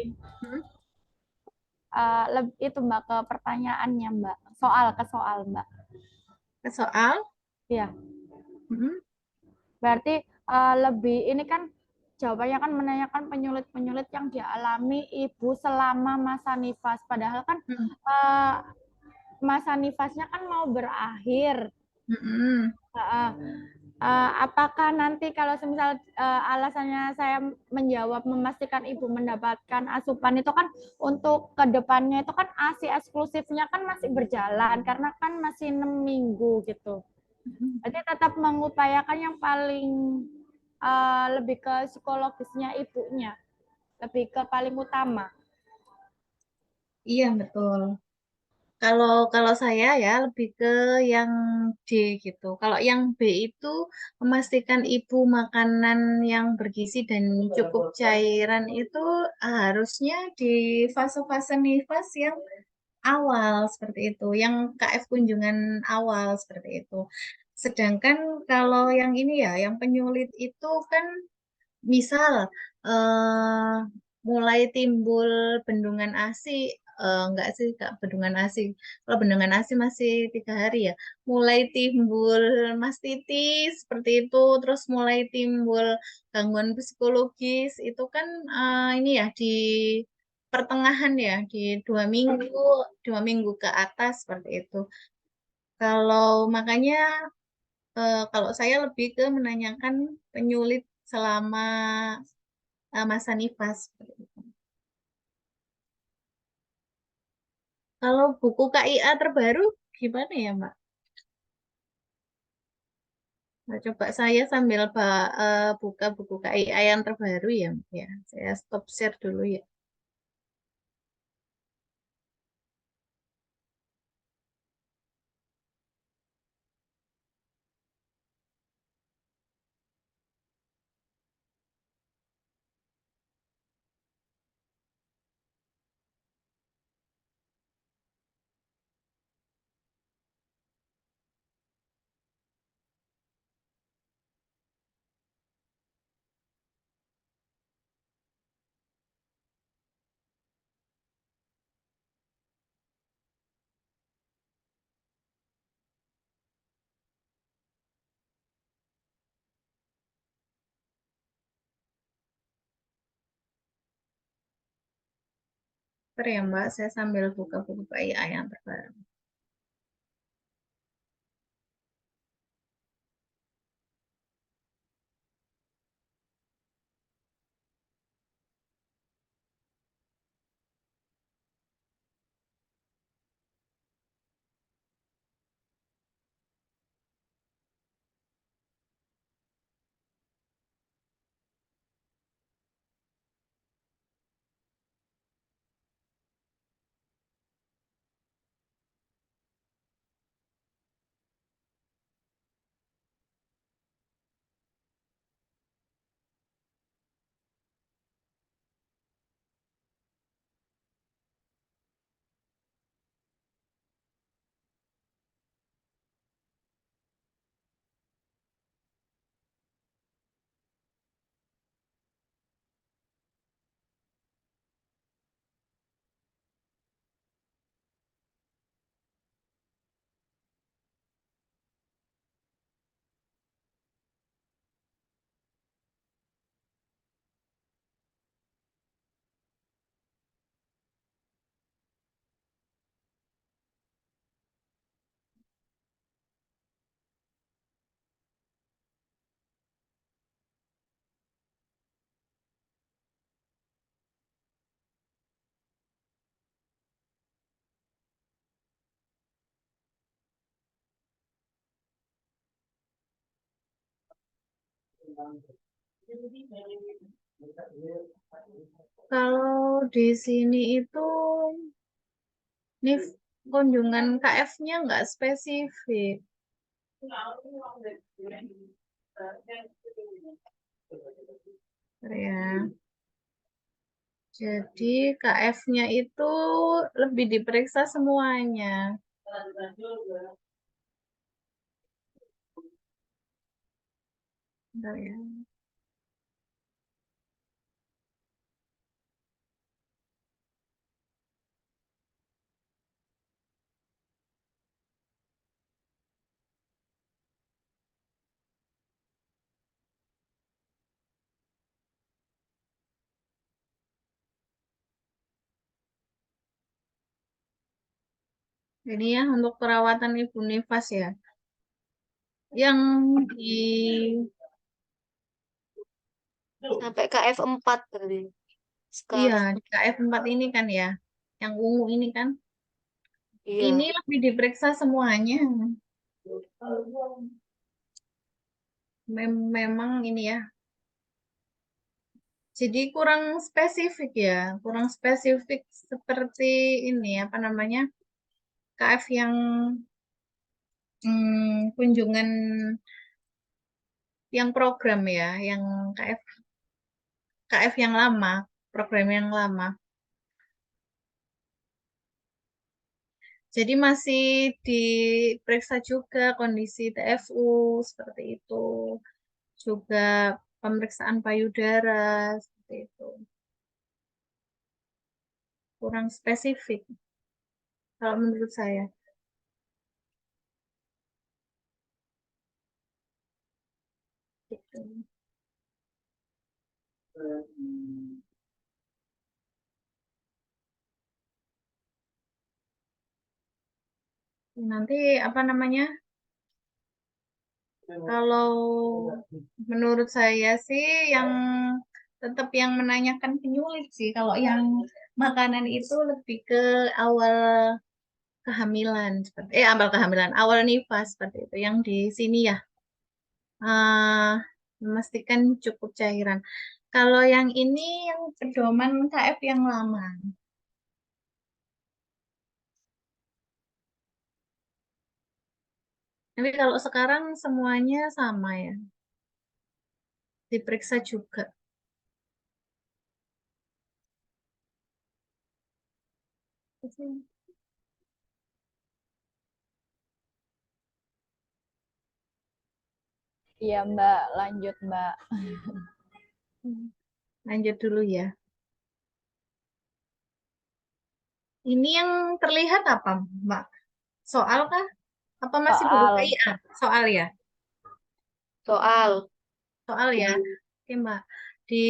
itu Mbak ke pertanyaannya, Mbak. ke soal, Mbak. Ke soal? Iya. Mm-mm. Berarti lebih ini kan jawabannya kan menanyakan penyulit-penyulit yang dialami ibu selama masa nifas. Padahal kan masa nifasnya kan mau berakhir. Mm-mm. Apakah nanti kalau semisal alasannya saya menjawab memastikan ibu mendapatkan asupan itu kan untuk kedepannya itu kan ASI eksklusifnya kan masih berjalan karena kan masih 6 minggu gitu. Jadi tetap mengupayakan yang paling lebih ke psikologisnya ibunya, lebih ke paling utama. Iya, betul. Kalau saya ya lebih ke yang D gitu. Kalau yang B itu memastikan ibu makanan yang bergizi dan cukup cairan itu harusnya di fase-fase nifas yang awal seperti itu, yang KF kunjungan awal seperti itu. Sedangkan kalau yang ini ya, yang penyulit itu kan misal eh, mulai timbul bendungan ASI, enggak sih Kak, bendungan ASI. Kalau bendungan ASI masih 3 hari ya. Mulai timbul mastitis seperti itu, terus mulai timbul gangguan psikologis itu kan ini ya di pertengahan ya, di 2 minggu ke atas seperti itu. Kalau makanya kalau saya lebih ke menanyakan penyulit selama masa nifas. Seperti itu. Kalau buku KIA terbaru gimana ya, Mbak? Nah, coba saya sambil buka buku KIA yang terbaru ya, Mbak, ya. Saya stop share dulu ya. Bentar ya, Mbak. Saya sambil buka buku KIA yang terbaru. Kalau di sini itu kunjungan KF-nya nggak spesifik. Ya. Jadi KF-nya itu lebih diperiksa semuanya. Bentar ya. Ini ya untuk perawatan ibu nifas ya. Yang di Sampai KF4 berarti. iya Sekarang. di KF4 ini kan ya. Yang ungu ini kan. Iya. Ini lebih diperiksa semuanya. Memang ini ya. Jadi kurang spesifik ya. Kurang spesifik seperti ini apa namanya? KF yang kunjungan yang program ya, yang KF yang lama, program yang lama. Jadi masih diperiksa juga kondisi TFU seperti itu, juga pemeriksaan payudara seperti itu. Kurang spesifik kalau menurut saya. Gitu. Nanti apa namanya? Kalau menurut saya sih yang tetap yang menanyakan penyulit sih. Kalau yang makanan itu lebih ke awal kehamilan seperti awal kehamilan, awal nifas seperti itu. Yang di sini ya memastikan cukup cairan. Kalau yang ini yang pedoman KF yang lama. Tapi kalau sekarang semuanya sama ya. Diperiksa juga. Iya, Mbak. Lanjut, Mbak. Lanjut dulu ya. Ini yang terlihat apa, Mbak? Soal kah? Apa masih buku Soal. KIA? Soal ya? Soal. Soal ya. Oke, Mbak. Di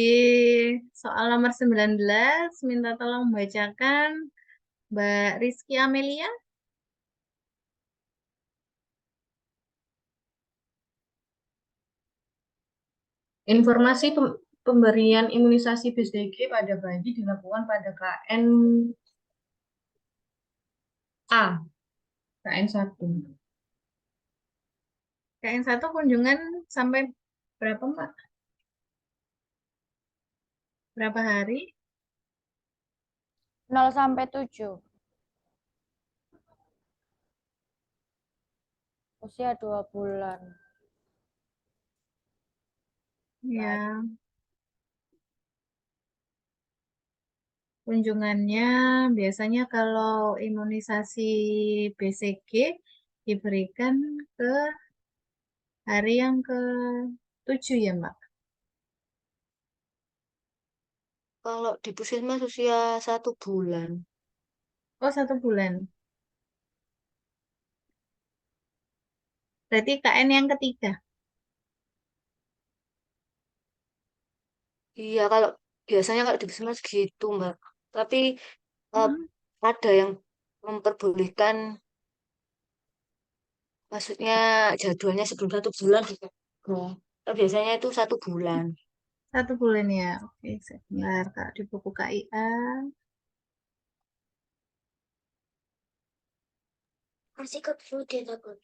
soal nomor 19, minta tolong bacakan Mbak Rizky Amelia. Informasi pemberian imunisasi BCG pada bayi dilakukan pada KN A, KN1. KN1 kunjungan sampai berapa, Mbak? Berapa hari? 0 sampai 7. Usia 2 bulan. Ya. Kunjungannya biasanya kalau imunisasi BCG diberikan ke hari yang ke-7 ya, Mbak? Kalau di puskesmas usia 1 bulan. Oh, 1 bulan. Berarti KN yang ketiga. Iya, kalau biasanya kalau di puskesmas gitu, Mbak. Tapi eh, ada yang memperbolehkan, maksudnya jadwalnya sebelum 1 bulan juga. Tapi biasanya itu 1 bulan. 1 bulan ya. Oke, sebentar Kak di buku KIA. Masih ke dia takut.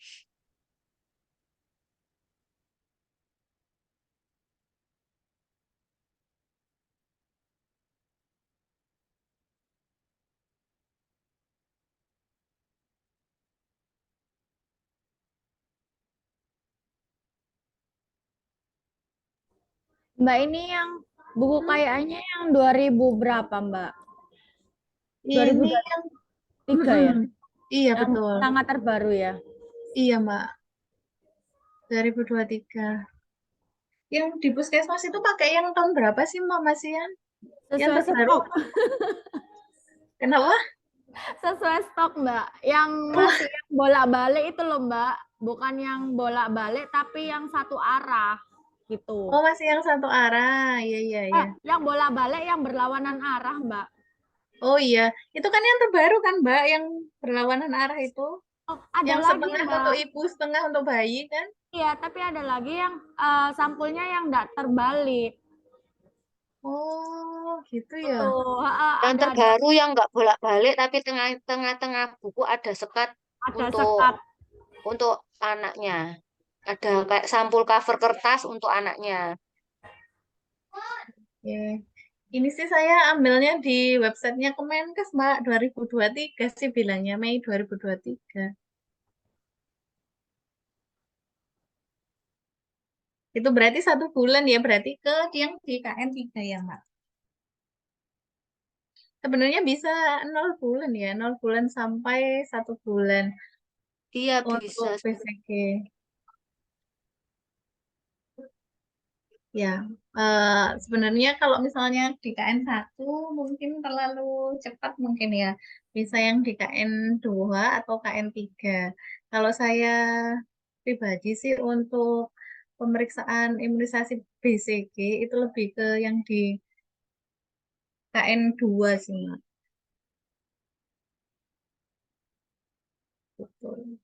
Mbak, ini yang buku kayaknya yang 2000 berapa, Mbak? Ini yang 2023 ya? iya Yang betul. sangat terbaru ya? Iya, Mbak. 2023. Yang di puskesmas itu pakai yang tahun berapa sih, Mbak Masian? Yang Sesuai terbaru. stok. Kenapa? Sesuai stok, Mbak. Yang masih yang bolak-balik itu loh, Mbak. Bukan yang bolak-balik, tapi yang satu arah. Gitu. Oh, masih yang satu arah. Iya, iya, iya. Yang bolak-balik yang berlawanan arah, Mbak. Oh iya, itu kan yang terbaru kan Mbak, yang berlawanan arah itu, Oh, ada yang lagi, setengah Mbak. untuk ibu, setengah untuk bayi kan? Iya, tapi ada lagi yang sampulnya yang enggak terbalik. Oh, gitu ya. Itu, Yang ada terbaru yang nggak bolak-balik, tapi tengah-tengah buku ada sekat sekat. untuk anaknya. Ada kayak sampul cover kertas untuk anaknya. Oke. Ini sih saya ambilnya di websitenya Kemenkes, Mbak, 2023 sih bilangnya, Mei 2023. Itu berarti 1 bulan ya, berarti ke yang di KN3 ya, Mbak. Sebenarnya bisa 0 bulan ya, 0 bulan sampai 1 bulan Iya, bisa. untuk PCG. Ya, sebenarnya kalau misalnya di KN1 mungkin terlalu cepat mungkin ya. Bisa yang di KN2 atau KN3. Kalau saya pribadi sih untuk pemeriksaan imunisasi BCG itu lebih ke yang di KN2 sih, Mbak. Betul.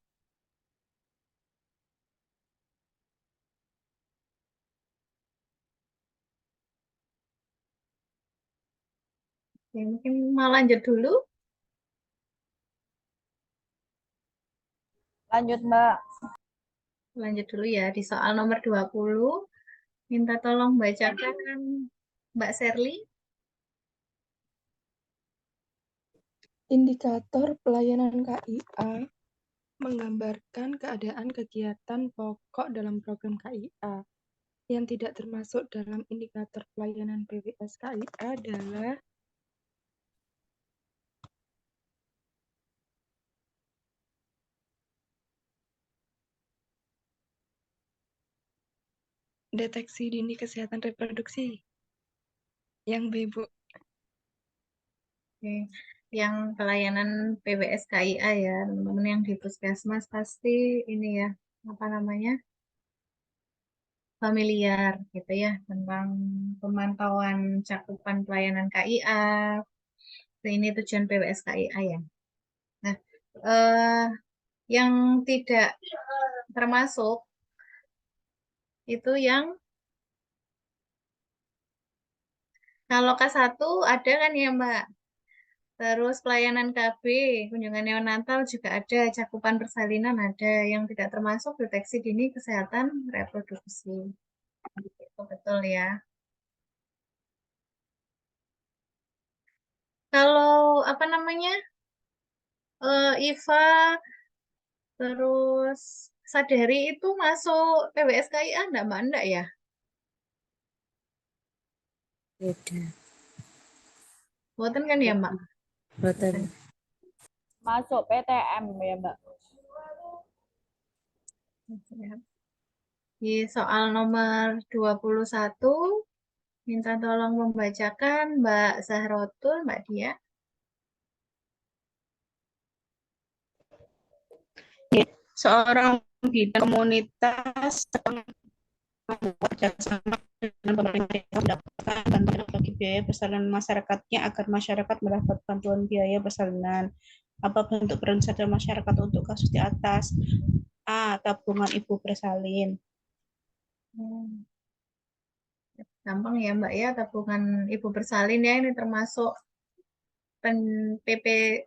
Oke, mungkin mau lanjut dulu. Lanjut, Mbak. Lanjut dulu ya di soal nomor 20. Minta tolong bacakan Mbak Serly. Indikator pelayanan KIA menggambarkan keadaan kegiatan pokok dalam program KIA. Yang tidak termasuk dalam indikator pelayanan PWS KIA adalah deteksi dini kesehatan reproduksi. Yang B, Bu. Oke. Yang pelayanan PWS KIA ya, teman-teman yang di puskesmas pasti ini ya, apa namanya, familiar gitu ya, tentang pemantauan cakupan pelayanan KIA. Ini tujuan PWS KIA ya. Nah, yang tidak termasuk itu yang kalau K1 ada kan ya Mbak. Terus pelayanan KB, kunjungan neonatal juga ada, cakupan persalinan ada, yang tidak termasuk deteksi dini kesehatan reproduksi. Itu betul ya. Kalau apa namanya, IVA, terus Sadari itu masuk PWS KIA enggak Mbak? Enggak ya? Beda. Buatan kan ya Mbak? Betul. Masuk PTM ya, Mbak. Di soal nomor 21, minta tolong membacakan Mbak Zahrotul, Mbak Dia. Seorang bidan komunitas membuat kerjasama dengan pemerintah yang mendapatkan bantuan bagi biaya persalinan masyarakatnya agar masyarakat mendapat bantuan biaya persalinan. Apa bentuk peran serta masyarakat untuk kasus di atas? A. Tabungan ibu bersalin. Gampang ya Mbak ya, tabungan ibu bersalin ya, ini termasuk PP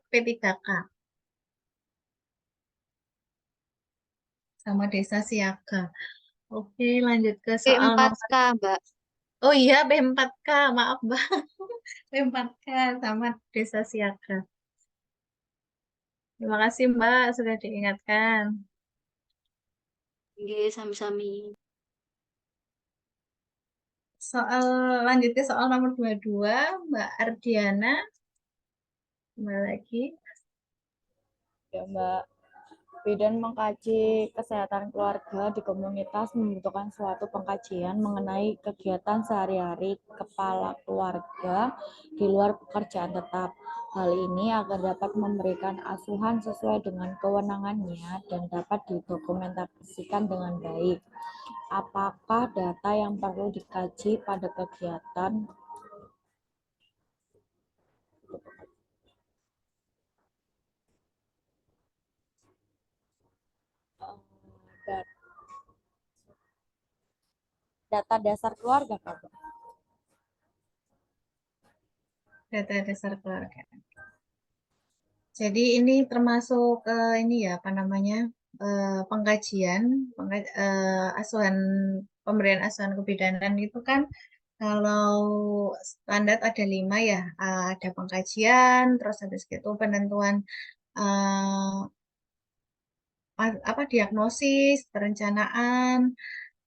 P3K sama desa siaga. Oke, lanjut ke soal nomor. P4K, Mbak. Oh iya, B4K, maaf Mbak. B4K sama desa siaga. Terima kasih Mbak sudah diingatkan. Iya, sami-sami. Soal lanjutnya soal nomor 22, Mbak Ardiana. Kembali lagi. Ya, Mbak. Bidan mengkaji kesehatan keluarga di komunitas membutuhkan suatu pengkajian mengenai kegiatan sehari-hari kepala keluarga di luar pekerjaan tetap. Hal ini agar dapat memberikan asuhan sesuai dengan kewenangannya dan dapat didokumentasikan dengan baik. Apakah data yang perlu dikaji pada kegiatan data dasar keluarga, Kak? Data dasar keluarga. Jadi ini termasuk ini ya apa namanya pengkajian asuhan pemberian asuhan kebidanan itu kan kalau standar ada 5 ya, ada pengkajian, terus habis itu penentuan apa diagnosis, perencanaan,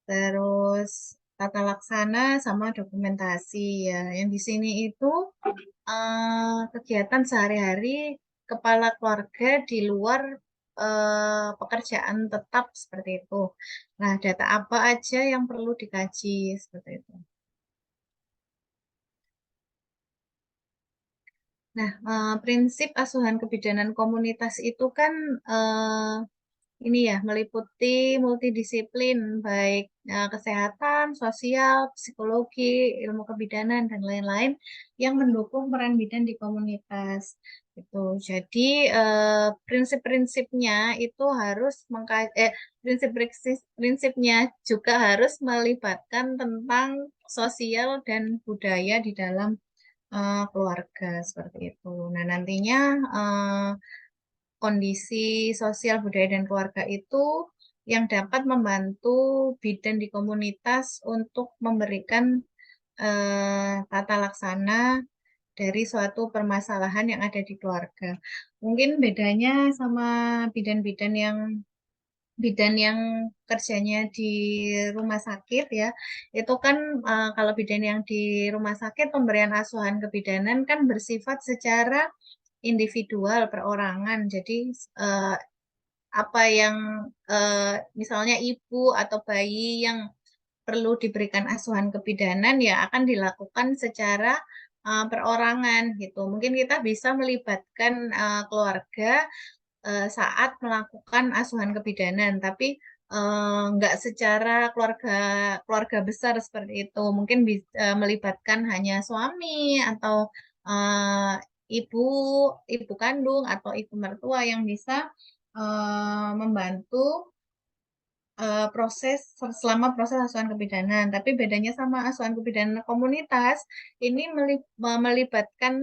terus tata laksana sama dokumentasi ya. Yang di sini itu kegiatan sehari-hari kepala keluarga di luar pekerjaan tetap seperti itu. Nah, data apa aja yang perlu dikaji seperti itu. Nah, prinsip asuhan kebidanan komunitas itu kan ini ya meliputi multidisiplin baik kesehatan, sosial, psikologi, ilmu kebidanan dan lain-lain yang mendukung peran bidan di komunitas. Gitu. Jadi prinsip-prinsipnya itu harus prinsipnya juga harus melibatkan tentang sosial dan budaya di dalam keluarga seperti itu. Nah, nantinya kondisi sosial budaya dan keluarga itu yang dapat membantu bidan di komunitas untuk memberikan tata laksana dari suatu permasalahan yang ada di keluarga. Mungkin bedanya sama bidan yang kerjanya di rumah sakit ya, itu kan kalau bidan yang di rumah sakit pemberian asuhan kebidanan kan bersifat secara individual perorangan. Jadi apa yang misalnya ibu atau bayi yang perlu diberikan asuhan kebidanan ya akan dilakukan secara perorangan gitu. Mungkin kita bisa melibatkan keluarga saat melakukan asuhan kebidanan, tapi nggak secara keluarga besar seperti itu. Mungkin melibatkan hanya suami atau eh, ibu ibu kandung atau ibu mertua yang bisa membantu selama proses asuhan kebidanan. Tapi bedanya sama asuhan kebidanan komunitas, ini melibatkan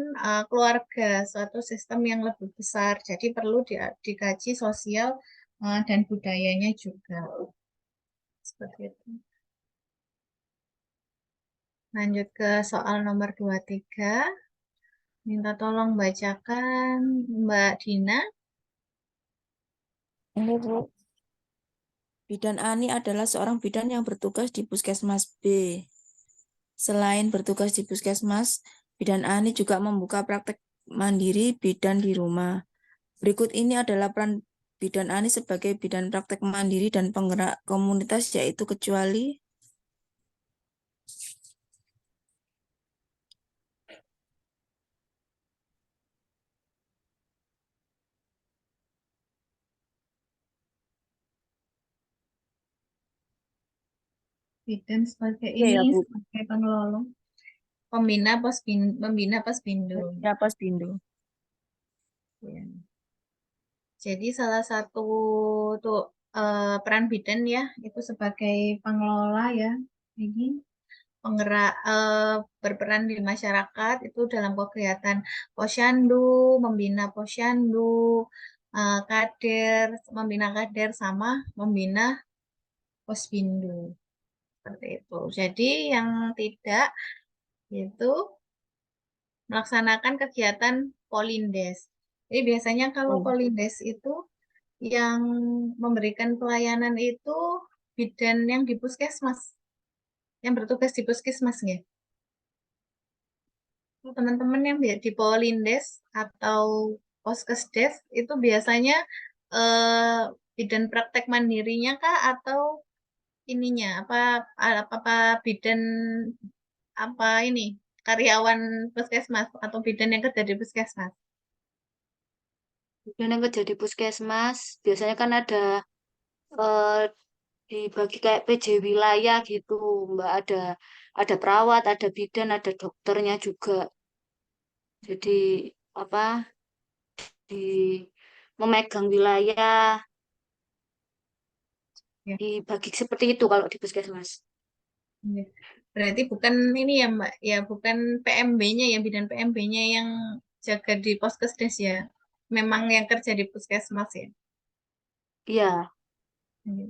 keluarga, suatu sistem yang lebih besar. Jadi perlu dikaji sosial dan budayanya juga. Seperti itu. Lanjut ke soal nomor 23. Minta tolong bacakan Mbak Dina. Ini Bu, bidan Ani adalah seorang bidan yang bertugas di Puskesmas B. Selain bertugas di Puskesmas, bidan Ani juga membuka praktek mandiri bidan di rumah. Berikut ini adalah peran bidan Ani sebagai bidan praktek mandiri dan penggerak komunitas, yaitu kecuali Bidan sebagai ya ini Bu, sebagai pengelola pembina Posbindu. ya Posbindu. Ya. Jadi salah satu tuh peran bidan ya itu sebagai pengelola ya, ini penggerak berperan di masyarakat itu dalam kegiatan posyandu, membina posyandu, membina kader sama membina posbindu seperti itu. Jadi yang tidak itu melaksanakan kegiatan polindes. Jadi biasanya kalau polindes itu yang memberikan pelayanan itu bidan yang di puskesmas, yang bertugas di puskesmas ya. Teman-teman yang di Polindes atau Poskesdes itu biasanya bidan praktek mandirinya kah atau ininya apa bidan apa ini karyawan puskesmas atau bidan yang kerja di puskesmas? Bidan yang kerja di puskesmas biasanya kan ada eh, dibagi kayak PJ wilayah gitu, Mbak. Ada perawat, ada bidan, ada dokternya juga. Jadi apa di memegang wilayah Ya. dibagi seperti itu kalau di puskesmas. Iya. Berarti bukan ini ya Mbak, ya bukan PMB-nya ya, bidan PMB-nya yang jaga di Poskesdes ya. Memang yang kerja di Puskesmas ya. Iya, Iya.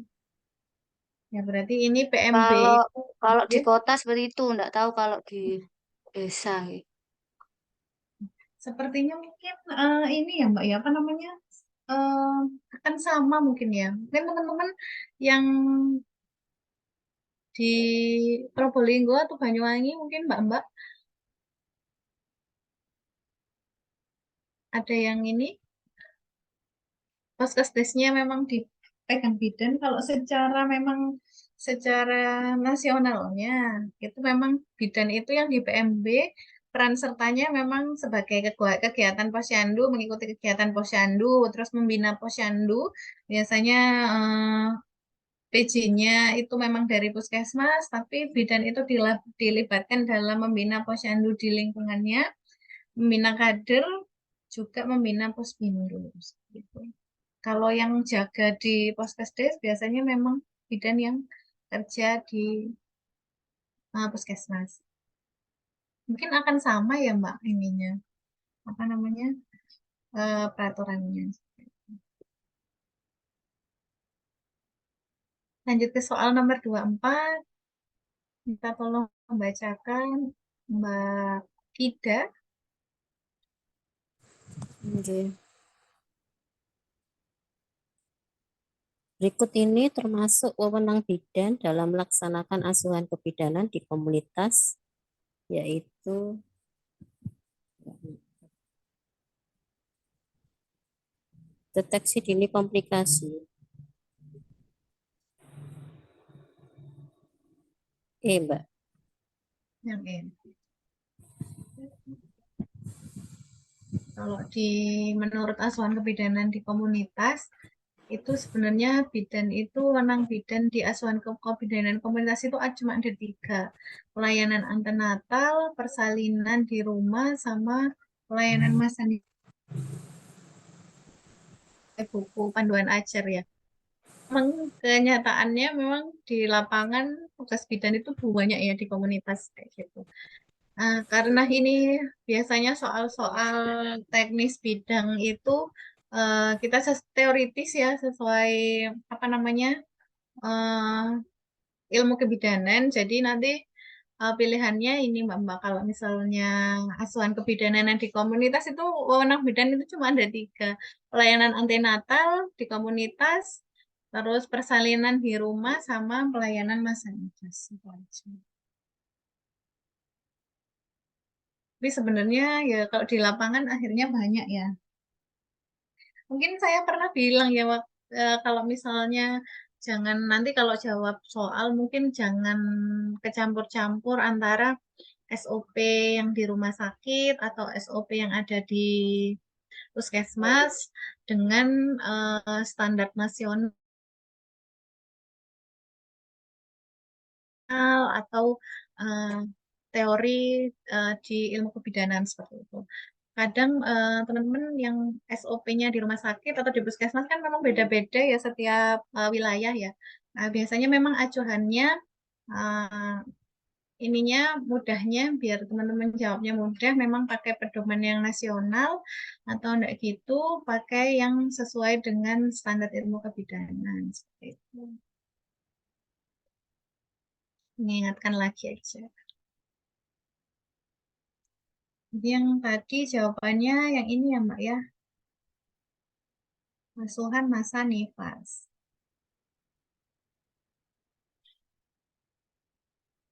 Ya berarti ini PMB kalau itu kalau di ya, kota seperti itu, enggak tahu kalau di desa. Gitu. sepertinya mungkin ini ya Mbak ya, apa namanya? eh, akan sama mungkin ya. Mungkin teman-teman yang di Probolinggo atau Banyuwangi mungkin Mbak-mbak ada yang ini Poskesdesnya memang dipegang bidan. Kalau secara memang secara nasionalnya itu memang bidan itu yang di PMB peran sertanya memang sebagai kegiatan posyandu, mengikuti kegiatan posyandu, terus membina posyandu. Biasanya PJ-nya itu memang dari puskesmas, tapi bidan itu dilibatkan dalam membina posyandu di lingkungannya, membina kader, juga membina posbindu. Gitu. Kalau yang jaga di Poskesdes biasanya memang bidan yang kerja di puskesmas. Mungkin akan sama ya Mbak ininya, apa namanya, peraturannya. Lanjut ke soal nomor 24, minta tolong membacakan Mbak Ida. Oke. Berikut ini termasuk wewenang bidan dalam melaksanakan asuhan kebidanan di komunitas, yaitu deteksi dini komplikasi. Mbak. Yang ini. Kalau menurut asuhan kebidanan di komunitas, itu sebenarnya bidan itu wewenang bidan di asuhan kebidanan komunitas itu cuma ada 3. Pelayanan antenatal, persalinan di rumah, sama pelayanan masa buku panduan ajar ya. Memang kenyataannya memang di lapangan tugas bidan itu banyak ya di komunitas kayak gitu. Karena ini biasanya soal-soal teknis bidang itu kita teoritis ya sesuai apa namanya ilmu kebidanan. Jadi nanti pilihannya ini Mbak, kalau misalnya asuhan kebidanan di komunitas itu wewenang bidan itu cuma ada 3. Pelayanan antenatal di komunitas, terus persalinan di rumah, sama pelayanan masa nidas. Itu aja. Tapi sebenarnya ya kalau di lapangan akhirnya banyak ya. Mungkin saya pernah bilang ya kalau misalnya jangan nanti kalau jawab soal mungkin jangan kecampur-campur antara SOP yang di rumah sakit atau SOP yang ada di puskesmas dengan standar nasional atau eh, teori di ilmu kebidanan seperti itu. Kadang teman-teman yang SOP-nya di rumah sakit atau di puskesmas kan memang beda-beda ya setiap wilayah ya. Nah, biasanya memang acuannya eh, ininya mudahnya biar teman-teman jawabnya mudah memang pakai pedoman yang nasional atau enggak gitu pakai yang sesuai dengan standar ilmu kebidanan seperti itu. Mengingatkan lagi aja. Jadi yang tadi jawabannya yang ini ya Mbak ya. Asuhan masa nifas.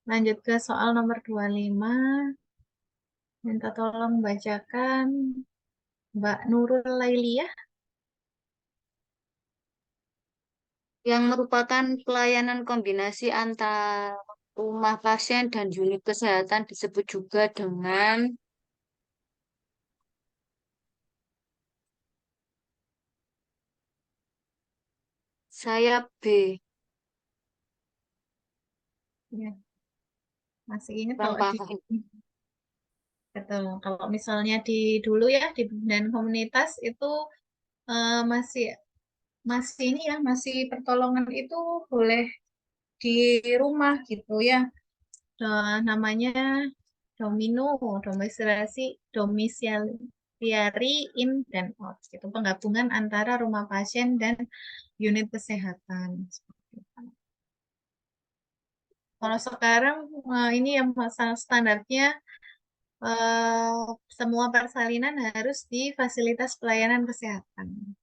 Lanjut ke soal nomor 25. Minta tolong bacakan Mbak Nurul Lailiyah. Yang merupakan pelayanan kombinasi antara rumah pasien dan unit kesehatan disebut juga dengan sayap B. Ya, masih ingat Kurang kalau di paham. betul. Kalau misalnya di dulu ya di dan komunitas itu masih masih ini ya masih pertolongan itu boleh di rumah gitu ya. namanya domisiliary in dan out. Itu penggabungan antara rumah pasien dan unit kesehatan. Kalau sekarang ini yang masalah standarnya semua persalinan harus di fasilitas pelayanan kesehatan.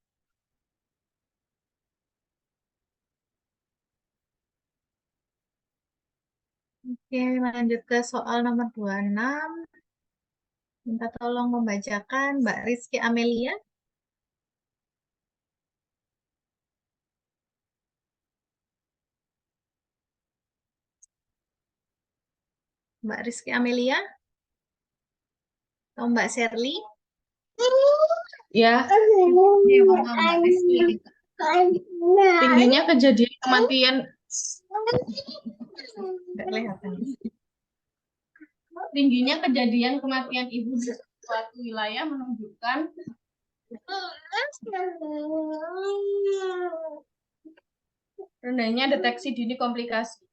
Oke, lanjut ke soal nomor 26. Minta tolong membacakan Mbak Rizky Amelia. Mbak Rizky Amelia atau Mbak Shirley? Ya, Oke, monggo Mbak Rizky. tingginya kejadian kematian Nggak kelihatan. tingginya kejadian kematian ibu di suatu wilayah menunjukkan rendahnya deteksi dini komplikasi.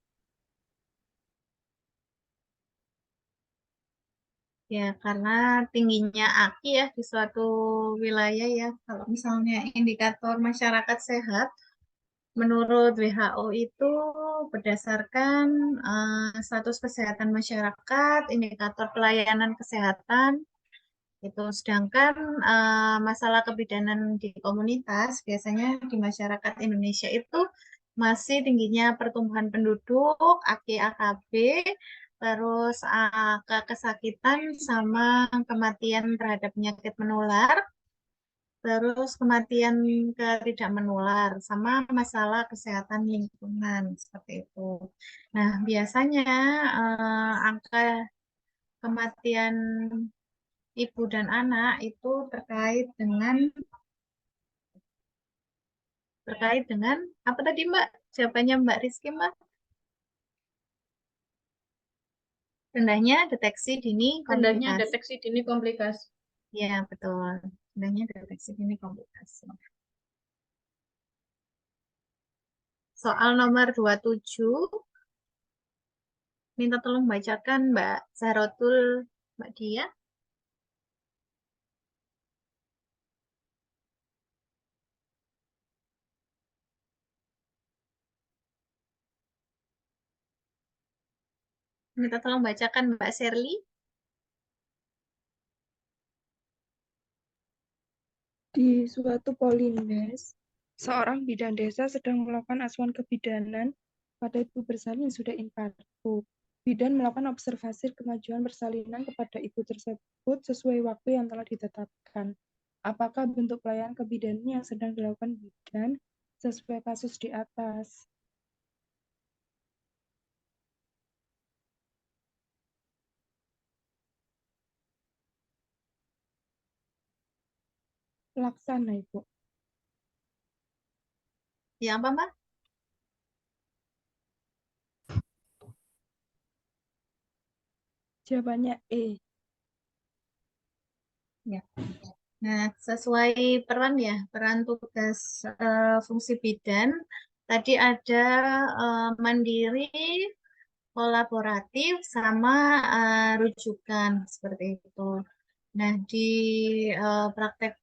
Ya, karena tingginya AKI ya di suatu wilayah ya. Kalau misalnya indikator masyarakat sehat, menurut WHO itu berdasarkan status kesehatan masyarakat, indikator pelayanan kesehatan, itu. Sedangkan masalah kebidanan di komunitas, biasanya di masyarakat Indonesia itu masih tingginya pertumbuhan penduduk, AKI-AKB, terus angka kesakitan sama kematian terhadap penyakit menular, terus kematian tidak menular, sama masalah kesehatan lingkungan, seperti itu. Nah, biasanya angka kematian ibu dan anak itu terkait dengan apa tadi Mbak? Jawabannya Mbak Rizky, Mbak? Rendahnya deteksi dini Rendahnya komplikasi. deteksi dini komplikasi. Ya, betul. Rendahnya deteksi dini komplikasi. Soal nomor 27. Minta tolong bacakan Mbak Zahrotul, Mbak Dia. Minta tolong bacakan Mbak Shirley. Di suatu polindes, seorang bidan desa sedang melakukan asuhan kebidanan pada ibu bersalin yang sudah infarktut. Bidan melakukan observasi kemajuan persalinan kepada ibu tersebut sesuai waktu yang telah ditetapkan. Apakah bentuk pelayanan kebidanan yang sedang dilakukan bidan sesuai kasus di atas? Laksana, Ibu. Ya, apa Mbak? Jawabannya E. Ya. Nah, sesuai peran ya, peran tugas fungsi bidan. Tadi ada mandiri, kolaboratif, sama rujukan, seperti itu. Nah, di praktek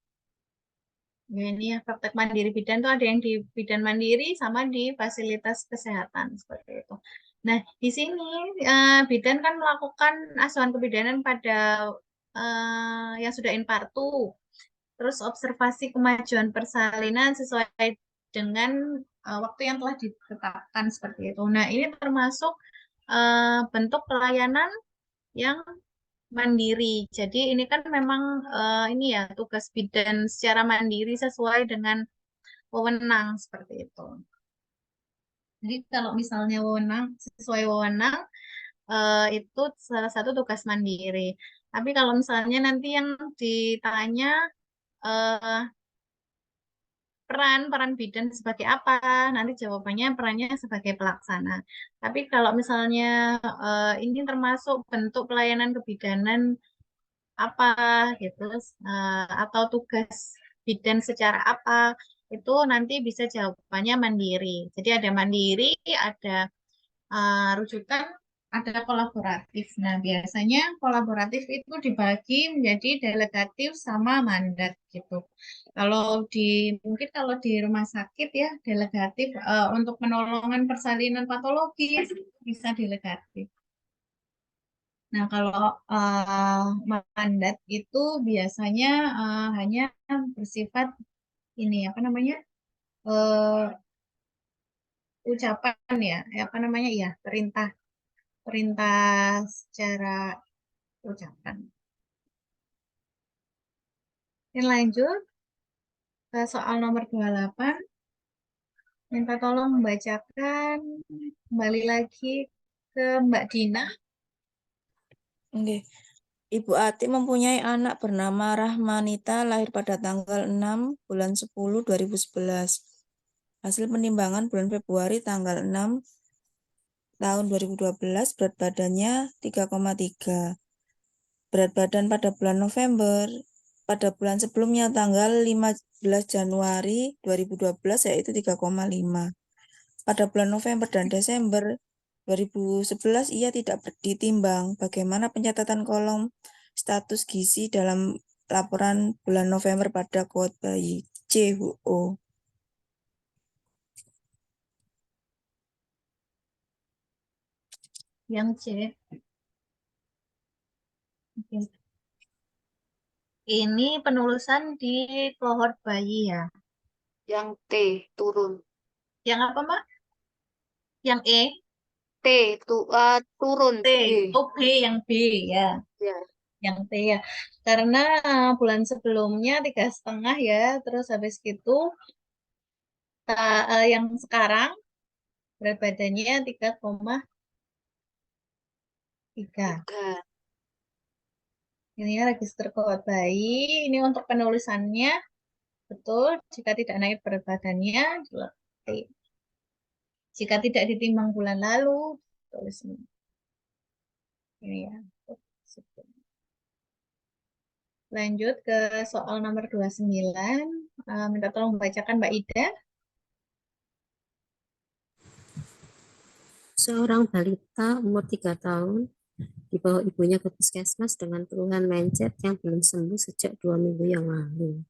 ya ini ya, praktek mandiri bidan itu ada yang di bidan mandiri sama di fasilitas kesehatan, seperti itu. Nah, di sini bidan kan melakukan asuhan kebidanan pada yang sudah infarktu. Terus observasi kemajuan persalinan sesuai dengan waktu yang telah ditetapkan, seperti itu. Nah, ini termasuk bentuk pelayanan yang mandiri. Jadi ini kan memang ini ya tugas bidan secara mandiri sesuai dengan wewenang, seperti itu. Jadi kalau misalnya wewenang sesuai wewenang itu salah satu tugas mandiri. Tapi kalau misalnya nanti yang ditanya eh, peran bidan sebagai apa? Nanti jawabannya perannya sebagai pelaksana. Tapi kalau misalnya ini termasuk bentuk pelayanan kebidanan apa gitu, atau tugas bidan secara apa, itu nanti bisa jawabannya mandiri. Jadi ada mandiri, ada rujukan, ada kolaboratif. Nah, biasanya kolaboratif itu dibagi menjadi delegatif sama mandat gitu. Mungkin kalau di rumah sakit ya delegatif untuk penolongan persalinan patologis bisa delegatif. Nah, kalau mandat itu biasanya hanya bersifat ini apa namanya eh, ucapan ya, apa namanya ya perintah perintah secara ucapan. Ini lanjut ke soal nomor 28. Minta tolong membacakan kembali lagi ke Mbak Dina. Oke. Ibu Ati mempunyai anak bernama Rahmanita lahir pada tanggal 6 bulan 10 2011. Hasil penimbangan bulan Februari tanggal 6 tahun 2012 berat badannya 3,3. Berat badan pada bulan November pada bulan sebelumnya tanggal 15 Januari 2012 yaitu 3,5. Pada bulan November dan Desember 2011 ia tidak ditimbang. Bagaimana pencatatan kolom status gizi dalam laporan bulan November pada kohort bayi WHO? Yang C. Oke. Ini penulisan di kohort bayi ya. Yang T turun. Yang apa, Mbak? Yang E? T turun T. B. Oh, B, yang B ya. Ya. Yang T ya. Karena bulan sebelumnya 3,5 ya. Terus habis itu yang sekarang berat badannya 3,3. Tiga. Ini ya register kohort bayi. Ini untuk penulisannya betul. Jika tidak naik berat badannya, T. Jika tidak ditimbang bulan lalu, tulis ini ya. Lanjut ke soal nomor 29. Minta tolong membacakan Mbak Ida. Seorang balita umur 3 tahun dibawa ibunya ke puskesmas dengan keluhan mencet yang belum sembuh sejak 2 minggu yang lalu.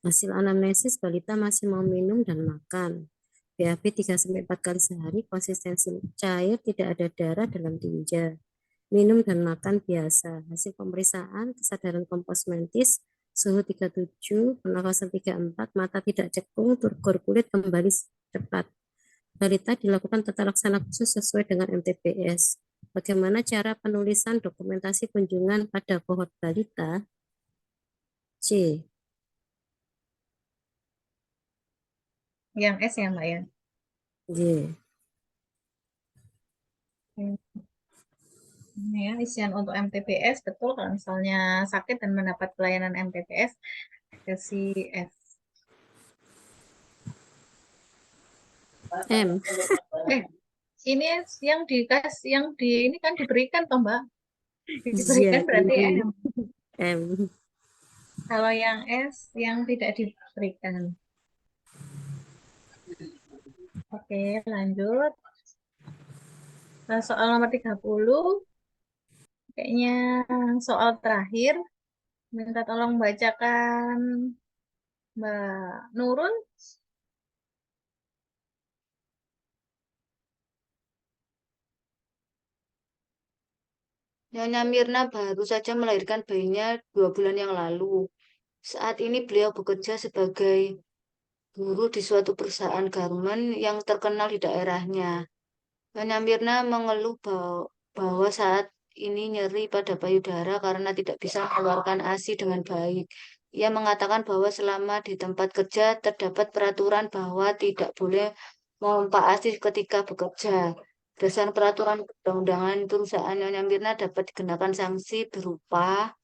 Hasil anamnesis balita masih mau minum dan makan. BAB 3-4 kali sehari, konsistensi cair, tidak ada darah dalam tinja. Minum dan makan biasa. Hasil pemeriksaan kesadaran kompos mentis, suhu 37, pernafasan 34, mata tidak cekung, turgor kulit kembali cepat. Balita dilakukan tata laksana khusus sesuai dengan MTBS. Bagaimana cara penulisan dokumentasi kunjungan pada kohort balita? C. Yang S ya, Mbak ya. Y. Ini ya, isian untuk MTBS, betul kalau misalnya sakit dan mendapat pelayanan MTBS, versi F. M. Ini yang ini kan diberikan toh, Mbak. Diberikan Iya, berarti ini M. M. Kalau yang S yang tidak diberikan. Oke, lanjut. Soal nomor 30. Kayaknya soal terakhir. Minta tolong bacakan Mbak Nurun. Nyonya Mirna baru saja melahirkan bayinya 2 bulan yang lalu. Saat ini beliau bekerja sebagai guru di suatu perusahaan garmen yang terkenal di daerahnya. Nyonya Mirna mengeluh bahwa saat ini nyeri pada payudara karena tidak bisa mengeluarkan ASI dengan baik. Ia mengatakan bahwa selama di tempat kerja terdapat peraturan bahwa tidak boleh memompa ASI ketika bekerja. Berdasarkan peraturan perundang-undangan perusahaan, Nyonya Mirna dapat dikenakan sanksi berupa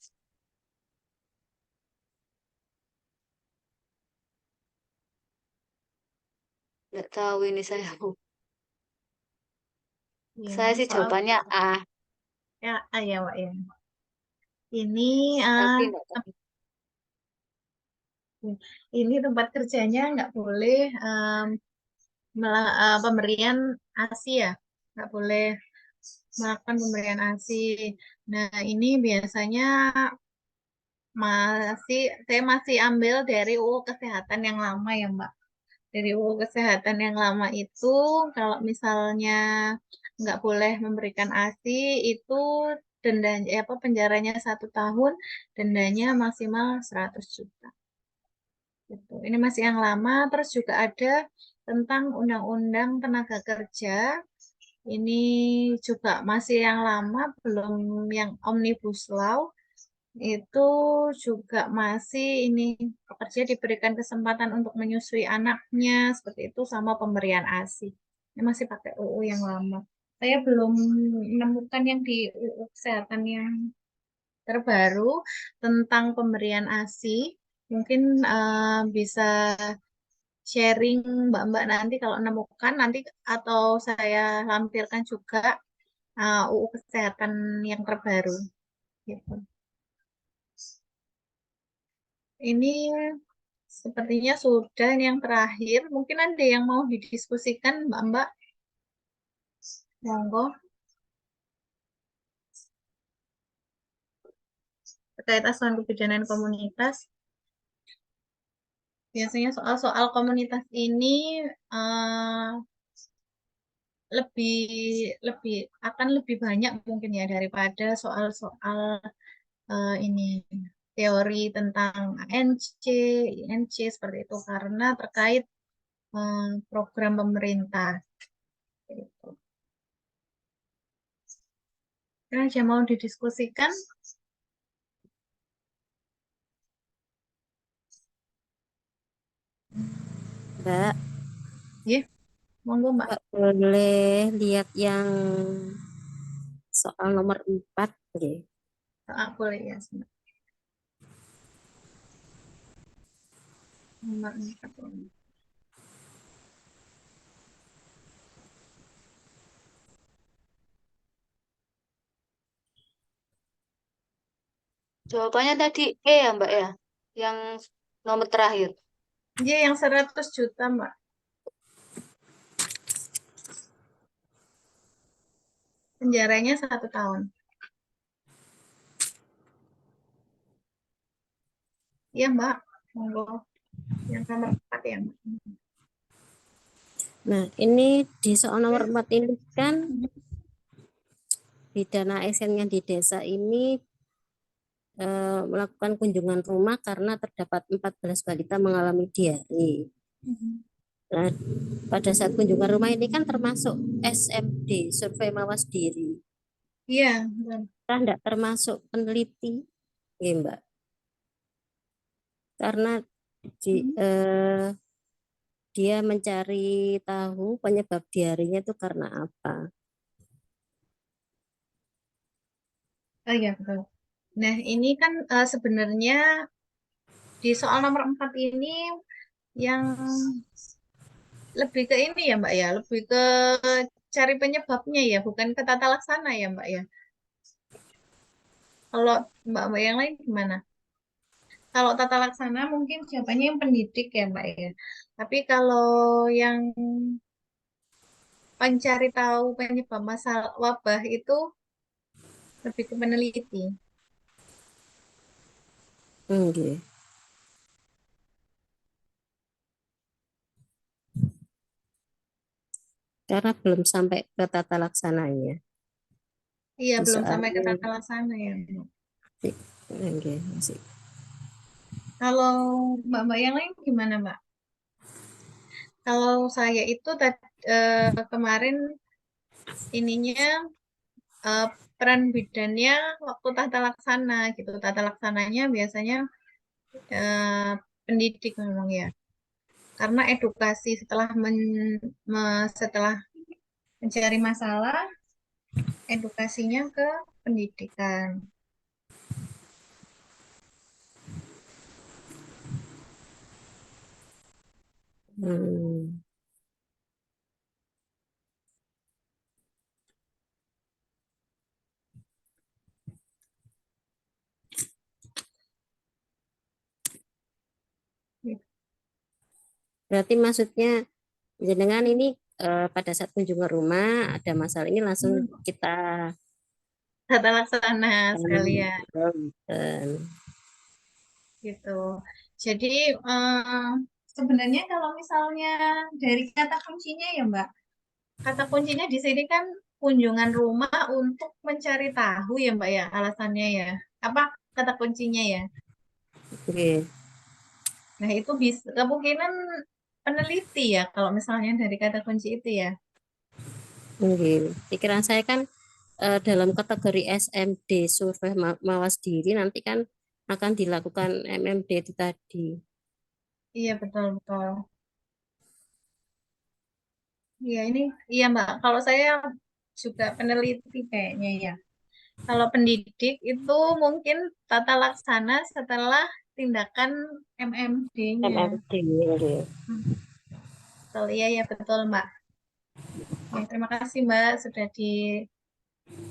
nggak tahu ini saya. Ya, Saya sih soal jawabannya A. ya, ya, Pak ya. Ini Tapi nggak tahu. ini tempat kerjanya nggak boleh pemberian ASI ya, nggak boleh melakukan pemberian ASI. Nah, ini biasanya saya masih ambil dari UU Kesehatan yang lama ya, Mbak. Dari UU Kesehatan yang lama itu, kalau misalnya nggak boleh memberikan ASI, itu dendanya penjaranya 1 tahun, dendanya maksimal 100 juta. Gitu. Ini masih yang lama, terus juga ada tentang Undang-Undang Tenaga Kerja. Ini juga masih yang lama, belum yang Omnibus Law. Itu juga masih ini pekerja diberikan kesempatan untuk menyusui anaknya, seperti itu sama pemberian ASI. Ini masih pakai UU yang lama. Saya belum menemukan yang di UU Kesehatan yang terbaru tentang pemberian ASI. Mungkin bisa sharing Mbak-Mbak nanti kalau nemukan nanti, atau saya lampirkan juga UU Kesehatan yang terbaru. Gitu. Ini sepertinya sudah yang terakhir. Mungkin ada yang mau didiskusikan Mbak-Mbak. Monggo. Terkait asuhan kebidanan komunitas. Biasanya soal-soal komunitas ini lebih lebih akan lebih banyak mungkin ya daripada soal-soal ini teori tentang ANC, INC seperti itu, karena terkait program pemerintah. Gitu. Aja mau didiskusikan? Mbak, Ya, monggo Mbak. Mbak boleh lihat yang soal nomor 4, nggih. Boleh ya, Mbak. Nomor 4. Jawabannya tadi E ya Mbak ya, yang nomor terakhir. Iya, yang 100 juta Mbak. Penjaranya 1 tahun. Iya Mbak, monggo. Yang nomor 4 ya Mbak. Nah, ini di soal nomor 4 ini kan bidan ASN-nya di desa ini melakukan kunjungan rumah karena terdapat 14 balita mengalami diare. Nah, pada saat kunjungan rumah ini kan termasuk SMD, survei mawas diri. Iya, Kan enggak termasuk peneliti, ya Mbak. Karena dia mencari tahu penyebab diarenya itu karena apa. Oh iya betul. Nah, ini kan sebenarnya di soal nomor 4 ini yang lebih ke ini ya Mbak ya, lebih ke cari penyebabnya ya, bukan ke tata laksana ya Mbak ya. Kalau Mbak-Mbak yang lain gimana? Kalau tata laksana mungkin siapanya yang pendidik ya Mbak ya. Tapi kalau yang pencari tahu penyebab masalah wabah itu lebih ke peneliti. Okay. Karena belum sampai ke tata laksananya. Iya, belum sampai ke Soalnya tata laksana ya. okay, masih. Kalau Mbak-Mbak yang lain gimana Mbak? Kalau saya itu kemarin ininya peran bidannya waktu tata laksana gitu. Tata laksananya biasanya pendidik memang ya. Karena edukasi setelah setelah mencari masalah, edukasinya ke pendidikan. Berarti maksudnya jenengan ini pada saat kunjungan rumah ada masalah ini langsung kita Tata laksana sekalian dan gitu. Jadi sebenarnya kalau misalnya dari kata kuncinya ya Mbak, kata kuncinya di sini kan kunjungan rumah untuk mencari tahu ya Mbak ya, alasannya ya. Apa kata kuncinya ya? oke. Nah, itu bisa kemungkinan peneliti ya kalau misalnya dari kata kunci itu ya. Mungkin pikiran saya kan dalam kategori SMD survei mawas diri nanti kan akan dilakukan MMD itu tadi. Iya, betul betul. Iya, ini iya Mbak. Kalau saya juga peneliti kayaknya ya. Kalau pendidik itu mungkin tata laksana setelah tindakan MMD-nya. MMD. Oke. Betul, iya ya betul Mbak. Ya, terima kasih Mbak sudah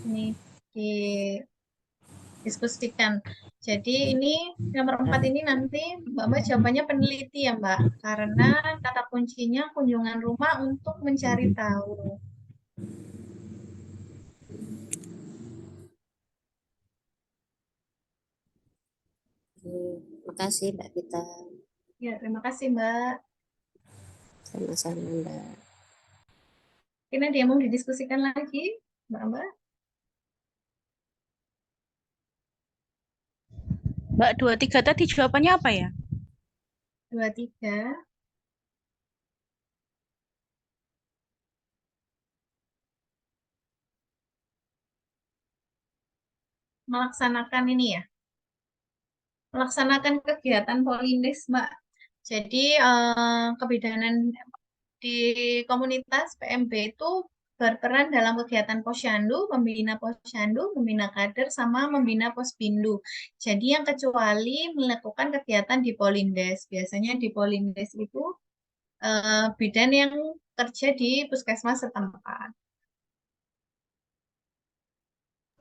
ini didiskusikan. Jadi ini nomor 4 ini nanti Mbak jawabannya peneliti ya Mbak, karena kata kuncinya kunjungan rumah untuk mencari tahu. Makasih Mbak Vita. Ya, terima kasih Mbak. Sama-sama Mbak. Ini dia mau didiskusikan lagi, Mbak. Mbak 23 tadi jawabannya apa ya? 23. Melaksanakan ini ya. Melaksanakan kegiatan polinis, Mbak. Jadi kebidanan di komunitas PMB itu berperan dalam kegiatan posyandu, membina kader, sama membina posbindu. Jadi yang kecuali melakukan kegiatan di Polindes. Biasanya di Polindes itu bidan yang kerja di puskesmas setempat.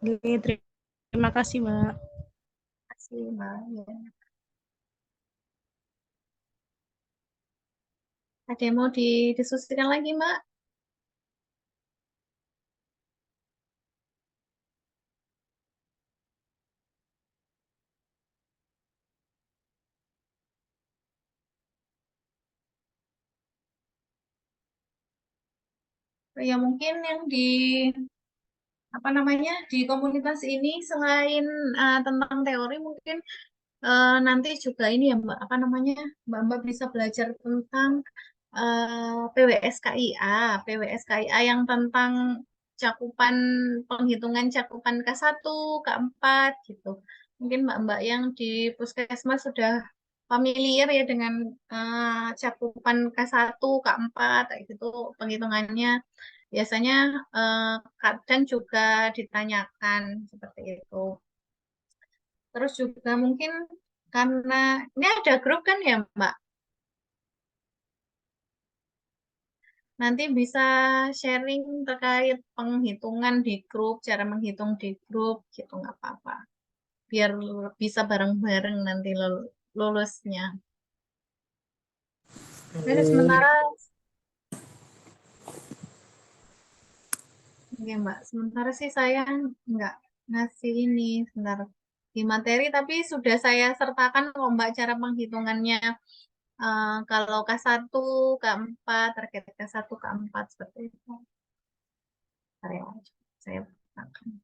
Oke, terima kasih Mbak. Terima kasih, Mbak. Ya. Ada yang mau didiskusikan lagi, Mbak? Ya mungkin yang di apa namanya di komunitas ini selain tentang teori mungkin nanti juga ini ya Mbak apa namanya Mbak bisa belajar tentang PWSKIA PWSKIA yang tentang cakupan penghitungan cakupan K1 K4 gitu mungkin Mbak-mbak yang di puskesmas sudah familiar ya dengan cakupan K1 K4 kayak gitu penghitungannya biasanya kadang juga ditanyakan seperti itu. Terus juga mungkin karena ini ada grup kan ya Mbak, nanti bisa sharing terkait penghitungan di grup, cara menghitung di grup gitu nggak apa-apa. Biar bisa bareng-bareng nanti lulusnya. Jadi sementara ya Mbak, sementara sih saya nggak ngasih ini sebentar di materi, tapi sudah saya sertakan kok Mbak cara penghitungannya. Kalau K1, K4, target K1, K4 seperti itu. Saya sertakan.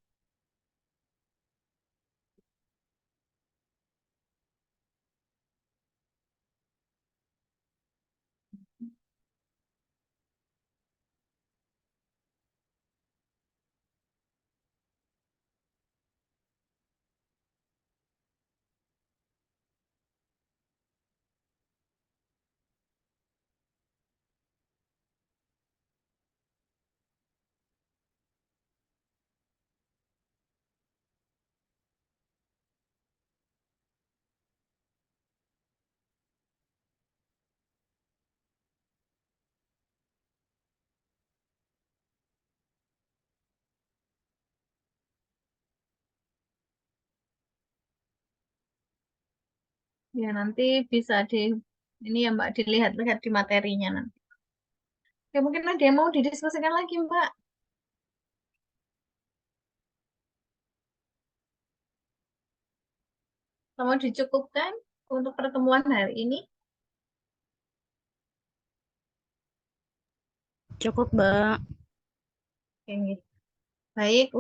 Ya nanti bisa ini ya Mbak dilihat-lihat di materinya nanti. Oke, mungkin ada yang mau didiskusikan lagi, Mbak. Mau dicukupkan untuk pertemuan hari ini? Cukup, Mbak. Oke. Baik,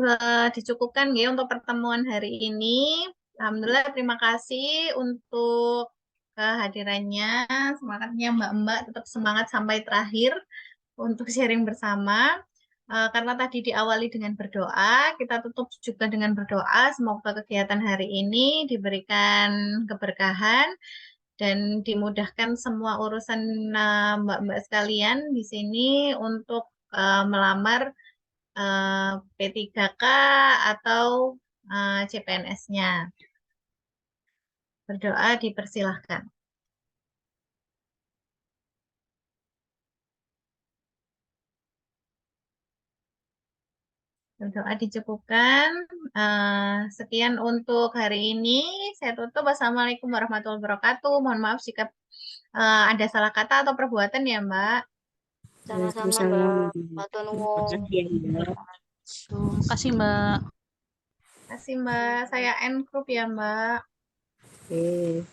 dicukupkan ya untuk pertemuan hari ini. Alhamdulillah, terima kasih untuk kehadirannya. Semangatnya Mbak-Mbak tetap semangat sampai terakhir untuk sharing bersama. Karena tadi diawali dengan berdoa, kita tutup juga dengan berdoa. Semoga kegiatan hari ini diberikan keberkahan dan dimudahkan semua urusan Mbak-Mbak sekalian di sini untuk melamar P3K atau CPNS-nya. Berdoa dipersilahkan. Berdoa dicukupkan. Sekian untuk hari ini. Saya tutup. Wassalamualaikum warahmatullahi wabarakatuh. Mohon maaf jika ada salah kata atau perbuatan ya, Mbak. Sama-sama, Mbak. Matur nuwun. Terima kasih, Mbak. Terima kasih, Mbak. Saya end group ya, Mbak. Oke.